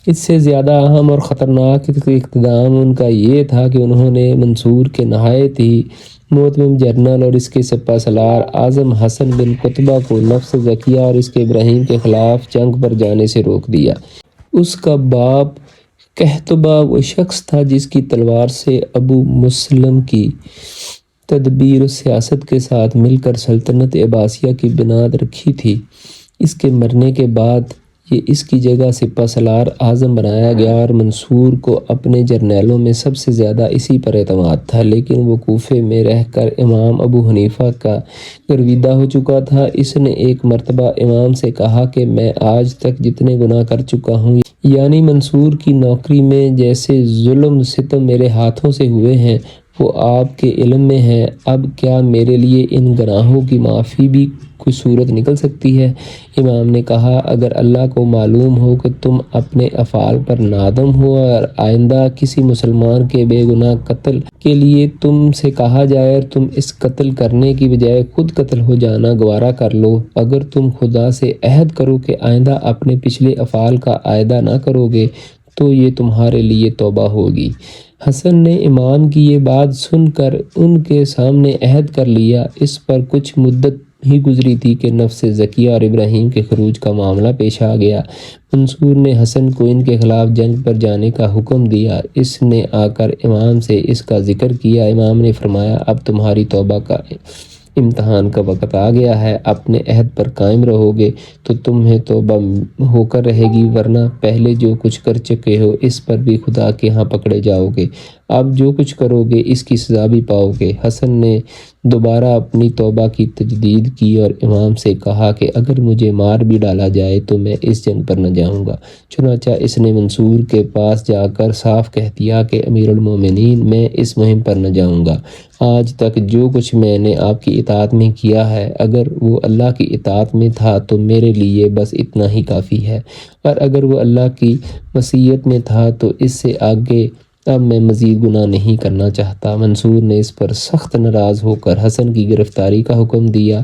اس سے زیادہ اہم اور خطرناک اقدام ان کا یہ تھا کہ انہوں نے منصور کے نہایت ہی محترم جنرل اور اس کے سپہ سالار اعظم حسن بن قتبہ کو نفس زکیہ اور اس کے ابراہیم کے خلاف جنگ پر جانے سے روک دیا۔ اس کا باپ قحطبہ وہ شخص تھا جس کی تلوار سے ابو مسلم کی تدبیر و سیاست کے ساتھ مل کر سلطنت عباسیہ کی بنیاد رکھی تھی۔ اس کے مرنے کے بعد یہ اس کی جگہ سپہ سالار اعظم بنایا گیا اور منصور کو اپنے جرنیلوں میں سب سے زیادہ اسی پر اعتماد تھا، لیکن وہ کوفے میں رہ کر امام ابو حنیفہ کا گرویدہ ہو چکا تھا۔ اس نے ایک مرتبہ امام سے کہا کہ میں آج تک جتنے گناہ کر چکا ہوں، یعنی منصور کی نوکری میں جیسے ظلم ستم میرے ہاتھوں سے ہوئے ہیں، وہ آپ کے علم میں ہے۔ اب کیا میرے لیے ان گناہوں کی معافی بھی کوئی صورت نکل سکتی ہے؟ امام نے کہا، اگر اللہ کو معلوم ہو کہ تم اپنے افعال پر نادم ہو اور آئندہ کسی مسلمان کے بے گناہ قتل کے لیے تم سے کہا جائے اور تم اس قتل کرنے کی بجائے خود قتل ہو جانا گوارا کر لو، اگر تم خدا سے عہد کرو کہ آئندہ اپنے پچھلے افعال کا اعادہ نہ کرو گے تو یہ تمہارے لیے توبہ ہوگی۔ حسن نے امام کی یہ بات سن کر ان کے سامنے عہد کر لیا۔ اس پر کچھ مدت ہی گزری تھی کہ نفس زکیہ اور ابراہیم کے خروج کا معاملہ پیش آ گیا۔ منصور نے حسن کو ان کے خلاف جنگ پر جانے کا حکم دیا۔ اس نے آ کر امام سے اس کا ذکر کیا۔ امام نے فرمایا، اب تمہاری توبہ کا امتحان کا وقت آ گیا ہے۔ اپنے عہد پر قائم رہو گے تو تمہیں توبہ ہو کر رہے گی، ورنہ پہلے جو کچھ کر چکے ہو اس پر بھی خدا کے ہاں پکڑے جاؤ گے۔ اب جو کچھ کرو گے اس کی سزا بھی پاؤ گے۔ حسن نے دوبارہ اپنی توبہ کی تجدید کی اور امام سے کہا کہ اگر مجھے مار بھی ڈالا جائے تو میں اس جنگ پر نہ جاؤں گا۔ چنانچہ اس نے منصور کے پاس جا کر صاف کہہ دیا کہ امیر المومنین، میں اس مہم پر نہ جاؤں گا۔ آج تک جو کچھ میں نے آپ کی اطاعت میں کیا ہے، اگر وہ اللہ کی اطاعت میں تھا تو میرے لیے بس اتنا ہی کافی ہے، اور اگر وہ اللہ کی معصیت میں تھا تو اس سے آگے اب میں مزید گناہ نہیں کرنا چاہتا۔ منصور نے اس پر سخت ناراض ہو کر حسن کی گرفتاری کا حکم دیا۔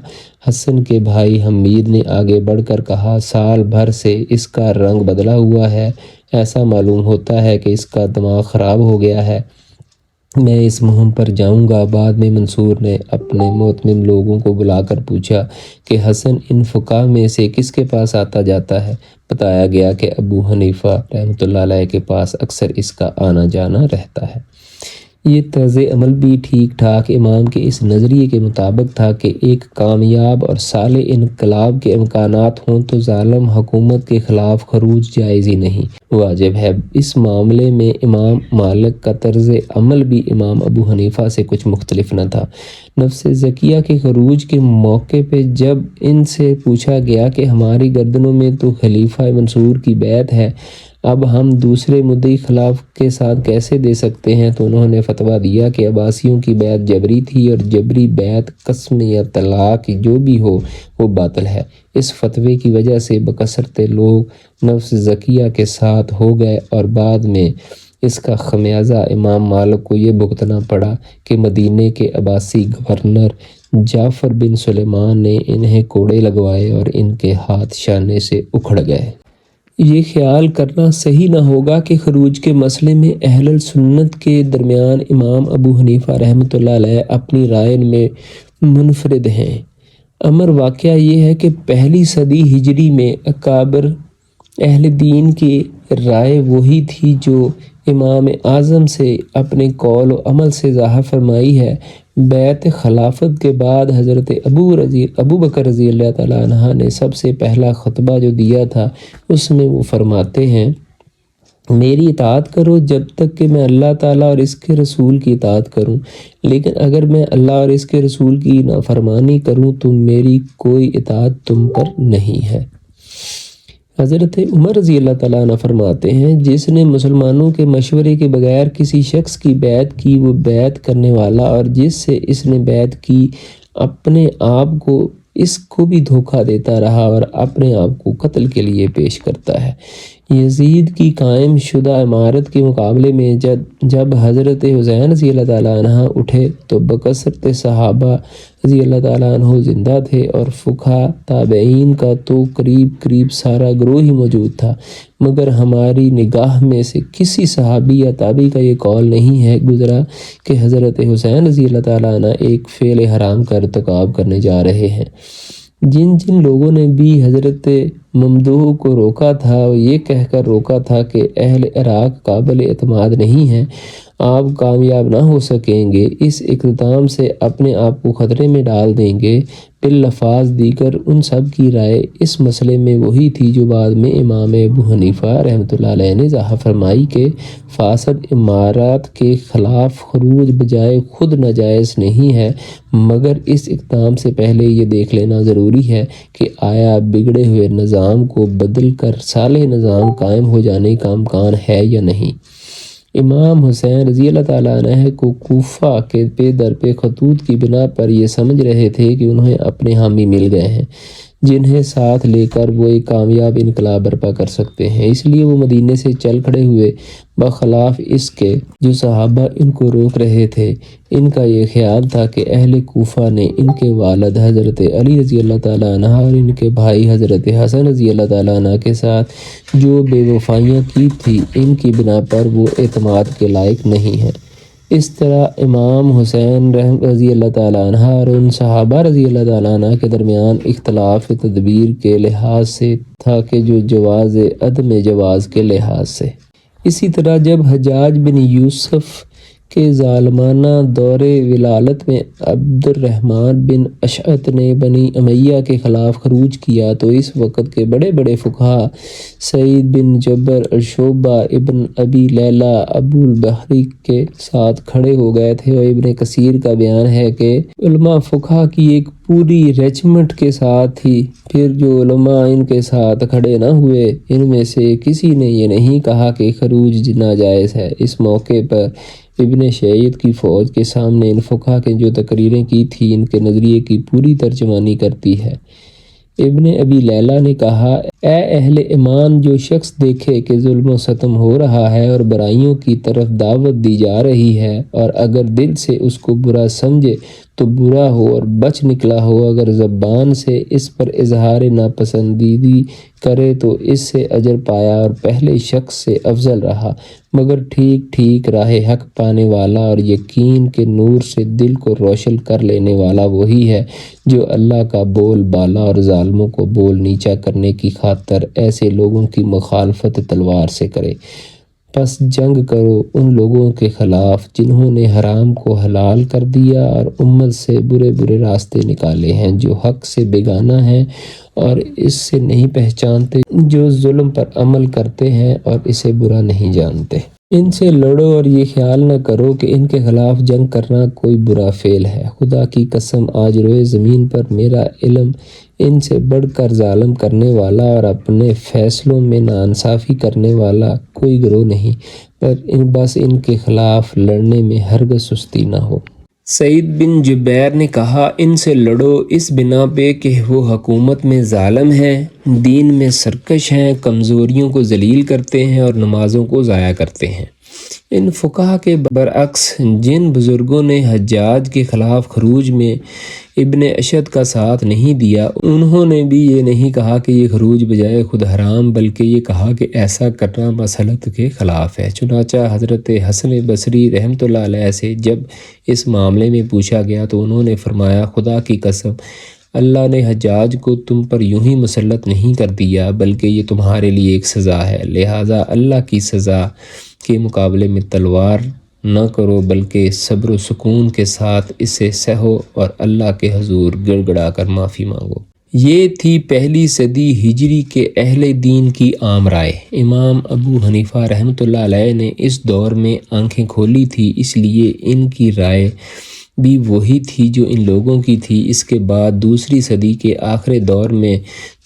حسن کے بھائی حمید نے آگے بڑھ کر کہا، سال بھر سے اس کا رنگ بدلا ہوا ہے، ایسا معلوم ہوتا ہے کہ اس کا دماغ خراب ہو گیا ہے، میں اس مہم پر جاؤں گا۔ بعد میں منصور نے اپنے معتمد لوگوں کو بلا کر پوچھا کہ حسن ان فقہاء میں سے کس کے پاس آتا جاتا ہے؟ بتایا گیا کہ ابو حنیفہ رحمۃ اللہ علیہ کے پاس اکثر اس کا آنا جانا رہتا ہے۔ یہ طرز عمل بھی ٹھیک ٹھاک امام کے اس نظریے کے مطابق تھا کہ ایک کامیاب اور صالح انقلاب کے امکانات ہوں تو ظالم حکومت کے خلاف خروج جائز ہی نہیں، واجب ہے۔ اس معاملے میں امام مالک کا طرز عمل بھی امام ابو حنیفہ سے کچھ مختلف نہ تھا۔ نفس زکیہ کے خروج کے موقع پہ جب ان سے پوچھا گیا کہ ہماری گردنوں میں تو خلیفہ منصور کی بیعت ہے، اب ہم دوسرے مدعی خلاف کے ساتھ کیسے دے سکتے ہیں؟ تو انہوں نے فتویٰ دیا کہ عباسیوں کی بیعت جبری تھی اور جبری بیعت قسم یا طلاق جو بھی ہو وہ باطل ہے۔ اس فتوے کی وجہ سے بکثرت لوگ نفس زکیہ کے ساتھ ہو گئے اور بعد میں اس کا خمیازہ امام مالک کو یہ بھگتنا پڑا کہ مدینے کے عباسی گورنر جعفر بن سلیمان نے انہیں کوڑے لگوائے اور ان کے ہاتھ شانے سے اکھڑ گئے۔ یہ خیال کرنا صحیح نہ ہوگا کہ خروج کے مسئلے میں اہل السنت کے درمیان امام ابو حنیفہ رحمۃ اللہ علیہ اپنی رائے میں منفرد ہیں۔ امر واقعہ یہ ہے کہ پہلی صدی ہجری میں اکابر اہل دین کی رائے وہی تھی جو امام اعظم سے اپنے قول و عمل سے ظاہر فرمائی ہے۔ بیعت خلافت کے بعد حضرت ابو بکر رضی اللہ تعالیٰ عنہ نے سب سے پہلا خطبہ جو دیا تھا اس میں وہ فرماتے ہیں، میری اطاعت کرو جب تک کہ میں اللہ تعالیٰ اور اس کے رسول کی اطاعت کروں، لیکن اگر میں اللہ اور اس کے رسول کی نافرمانی کروں تو میری کوئی اطاعت تم پر نہیں ہے۔ حضرت عمر رضی اللہ تعالیٰ عنہ فرماتے ہیں، جس نے مسلمانوں کے مشورے کے بغیر کسی شخص کی بیعت کی وہ بیعت کرنے والا، اور جس سے اس نے بیعت کی اپنے آپ کو اس کو بھی دھوکہ دیتا رہا اور اپنے آپ کو قتل کے لیے پیش کرتا ہے۔ یزید کی قائم شدہ عمارت کے مقابلے میں جب حضرت حسین رضی اللہ تعالیٰ عنہ اٹھے تو بکثرت صحابہ رضی اللہ تعالیٰ عنہ زندہ تھے اور فقہاء تابعین کا تو قریب سارا گروہ ہی موجود تھا، مگر ہماری نگاہ میں سے کسی صحابی یا تابعی کا یہ قول نہیں ہے گزرا کہ حضرت حسین رضی اللہ تعالیٰ عنہ ایک فعل حرام کا ارتکاب کرنے جا رہے ہیں۔ جن لوگوں نے بھی حضرت ممدوح کو روکا تھا وہ یہ کہہ کر روکا تھا کہ اہل عراق قابل اعتماد نہیں ہیں، آپ کامیاب نہ ہو سکیں گے، اس اقدام سے اپنے آپ کو خطرے میں ڈال دیں گے۔ باللفاظ دیگر ان سب کی رائے اس مسئلے میں وہی تھی جو بعد میں امام ابو حنیفہ رحمۃ اللہ علیہ نے ظاہر فرمائی کہ فاسد عمارات کے خلاف خروج بجائے خود ناجائز نہیں ہے، مگر اس اقدام سے پہلے یہ دیکھ لینا ضروری ہے کہ آیا بگڑے ہوئے نظام کو بدل کر صالح نظام قائم ہو جانے کا امکان ہے یا نہیں۔ امام حسین رضی اللہ تعالیٰ عنہ کو کوفہ کے پے در پہ خطوط کی بنا پر یہ سمجھ رہے تھے کہ انہیں اپنے حامی مل گئے ہیں جنہیں ساتھ لے کر وہ ایک کامیاب انقلاب برپا کر سکتے ہیں، اس لیے وہ مدینے سے چل کھڑے ہوئے، بخلاف اس کے جو صحابہ ان کو روک رہے تھے۔ ان کا یہ خیال تھا کہ اہل کوفہ نے ان کے والد حضرت علی رضی اللہ تعالیٰ عنہ اور ان کے بھائی حضرت حسن رضی اللہ تعالیٰ عنہ کے ساتھ جو بے وفائیاں کی تھی ان کی بنا پر وہ اعتماد کے لائق نہیں ہیں۔ اس طرح امام حسین رضی اللہ تعالیٰ عنہ اور ان صحابہ رضی اللہ تعالیٰ عنہ کے درمیان اختلاف تدبیر کے لحاظ سے تھا کہ جو جواز عدم جواز کے لحاظ سے۔ اسی طرح جب حجاج بن یوسف کے ظالمانہ دور ولالت میں عبد الرحمن بن اشعث نے بنی امیہ کے خلاف خروج کیا تو اس وقت کے بڑے بڑے فقہاء سعید بن جبر، شعبہ ابن ابی لیلہ، ابو البختری کے ساتھ کھڑے ہو گئے تھے، اور ابن کثیر کا بیان ہے کہ علماء فقہاء کی ایک پوری ریجمنٹ کے ساتھ ہی پھر جو علماء ان کے ساتھ کھڑے نہ ہوئے ان میں سے کسی نے یہ نہیں کہا کہ خروج ناجائز ہے۔ اس موقع پر ابن شعید کی فوج کے سامنے ان فقہاء کے جو تقریریں کی تھی ان کے نظریے کی پوری ترجمانی کرتی ہے۔ ابن ابی لیلہ نے کہا، اے اہل ایمان، جو شخص دیکھے کہ ظلم و ستم ہو رہا ہے اور برائیوں کی طرف دعوت دی جا رہی ہے اور اگر دل سے اس کو برا سمجھے تو برا ہو اور بچ نکلا ہو، اگر زبان سے اس پر اظہار ناپسندیدگی کرے تو اس سے اجر پایا اور پہلے شخص سے افضل رہا، مگر ٹھیک راہ حق پانے والا اور یقین کے نور سے دل کو روشن کر لینے والا وہی ہے جو اللہ کا بول بالا اور ظالموں کو بول نیچا کرنے کی خاطر ایسے لوگوں کی مخالفت تلوار سے کرے۔ پس جنگ کرو ان لوگوں کے خلاف جنہوں نے حرام کو حلال کر دیا اور امت سے برے راستے نکالے ہیں، جو حق سے بیگانہ ہیں اور اس سے نہیں پہچانتے، جو ظلم پر عمل کرتے ہیں اور اسے برا نہیں جانتے۔ ان سے لڑو اور یہ خیال نہ کرو کہ ان کے خلاف جنگ کرنا کوئی برا فعل ہے۔ خدا کی قسم آج روئے زمین پر میرا علم ان سے بڑھ کر ظالم کرنے والا اور اپنے فیصلوں میں ناانصافی کرنے والا کوئی گروہ نہیں، پر بس ان کے خلاف لڑنے میں ہرگز سستی نہ ہو۔ سعید بن جبیر نے کہا، ان سے لڑو اس بنا پہ کہ وہ حکومت میں ظالم ہیں، دین میں سرکش ہیں، کمزوریوں کو ذلیل کرتے ہیں اور نمازوں کو ضائع کرتے ہیں۔ ان فقہا کے برعکس جن بزرگوں نے حجاج کے خلاف خروج میں ابن اشد کا ساتھ نہیں دیا، انہوں نے بھی یہ نہیں کہا کہ یہ خروج بجائے خود حرام، بلکہ یہ کہا کہ ایسا کرنا مصلحت کے خلاف ہے۔ چنانچہ حضرت حسن بصری رحمۃ اللہ علیہ سے جب اس معاملے میں پوچھا گیا تو انہوں نے فرمایا، خدا کی قسم اللہ نے حجاج کو تم پر یوں ہی مسلط نہیں کر دیا، بلکہ یہ تمہارے لیے ایک سزا ہے، لہٰذا اللہ کی سزا کے مقابلے میں تلوار نہ کرو بلکہ صبر و سکون کے ساتھ اسے سہو اور اللہ کے حضور گڑ گڑا کر معافی مانگو۔ یہ تھی پہلی صدی ہجری کے اہل دین کی عام رائے۔ امام ابو حنیفہ رحمۃ اللہ علیہ نے اس دور میں آنکھیں کھولی تھی، اس لیے ان کی رائے بھی وہی تھی جو ان لوگوں کی تھی۔ اس کے بعد دوسری صدی کے آخری دور میں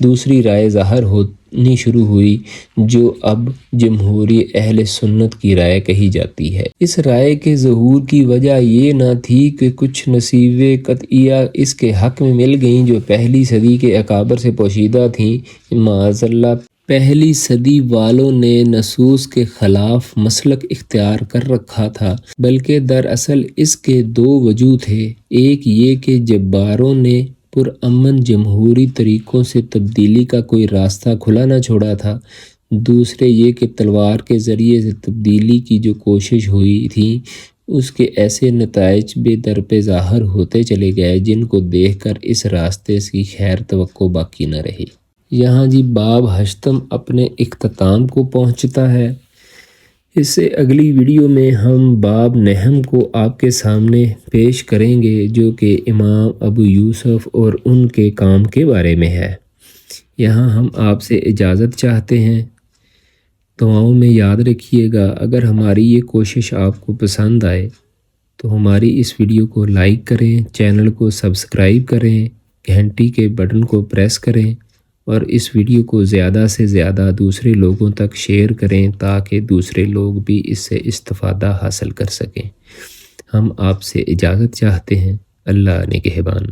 دوسری رائے ظاہر ہونی شروع ہوئی جو اب جمہوری اہل سنت کی رائے کہی جاتی ہے۔ اس رائے کے ظہور کی وجہ یہ نہ تھی کہ کچھ نصیحتیں قطعیہ اس کے حق میں مل گئیں جو پہلی صدی کے اکابر سے پوشیدہ تھیں، معاذ اللہ پہلی صدی والوں نے نصوص کے خلاف مسلک اختیار کر رکھا تھا، بلکہ دراصل اس کے دو وجہ تھے۔ ایک یہ کہ جباروں نے پرامن جمہوری طریقوں سے تبدیلی کا کوئی راستہ کھلا نہ چھوڑا تھا، دوسرے یہ کہ تلوار کے ذریعے سے تبدیلی کی جو کوشش ہوئی تھی اس کے ایسے نتائج بے در پہ ظاہر ہوتے چلے گئے جن کو دیکھ کر اس راستے کی خیر توقع باقی نہ رہی۔ یہاں جی باب 8 اپنے اختتام کو پہنچتا ہے۔ اس سے اگلی ویڈیو میں ہم باب 9 کو آپ کے سامنے پیش کریں گے جو کہ امام ابو یوسف اور ان کے کام کے بارے میں ہے۔ یہاں ہم آپ سے اجازت چاہتے ہیں، دعاؤں میں یاد رکھیے گا۔ اگر ہماری یہ کوشش آپ کو پسند آئے تو ہماری اس ویڈیو کو لائک کریں، چینل کو سبسکرائب کریں، گھنٹی کے بٹن کو پریس کریں اور اس ویڈیو کو زیادہ سے زیادہ دوسرے لوگوں تک شیئر کریں تاکہ دوسرے لوگ بھی اس سے استفادہ حاصل کر سکیں۔ ہم آپ سے اجازت چاہتے ہیں۔ اللہ نگہبان۔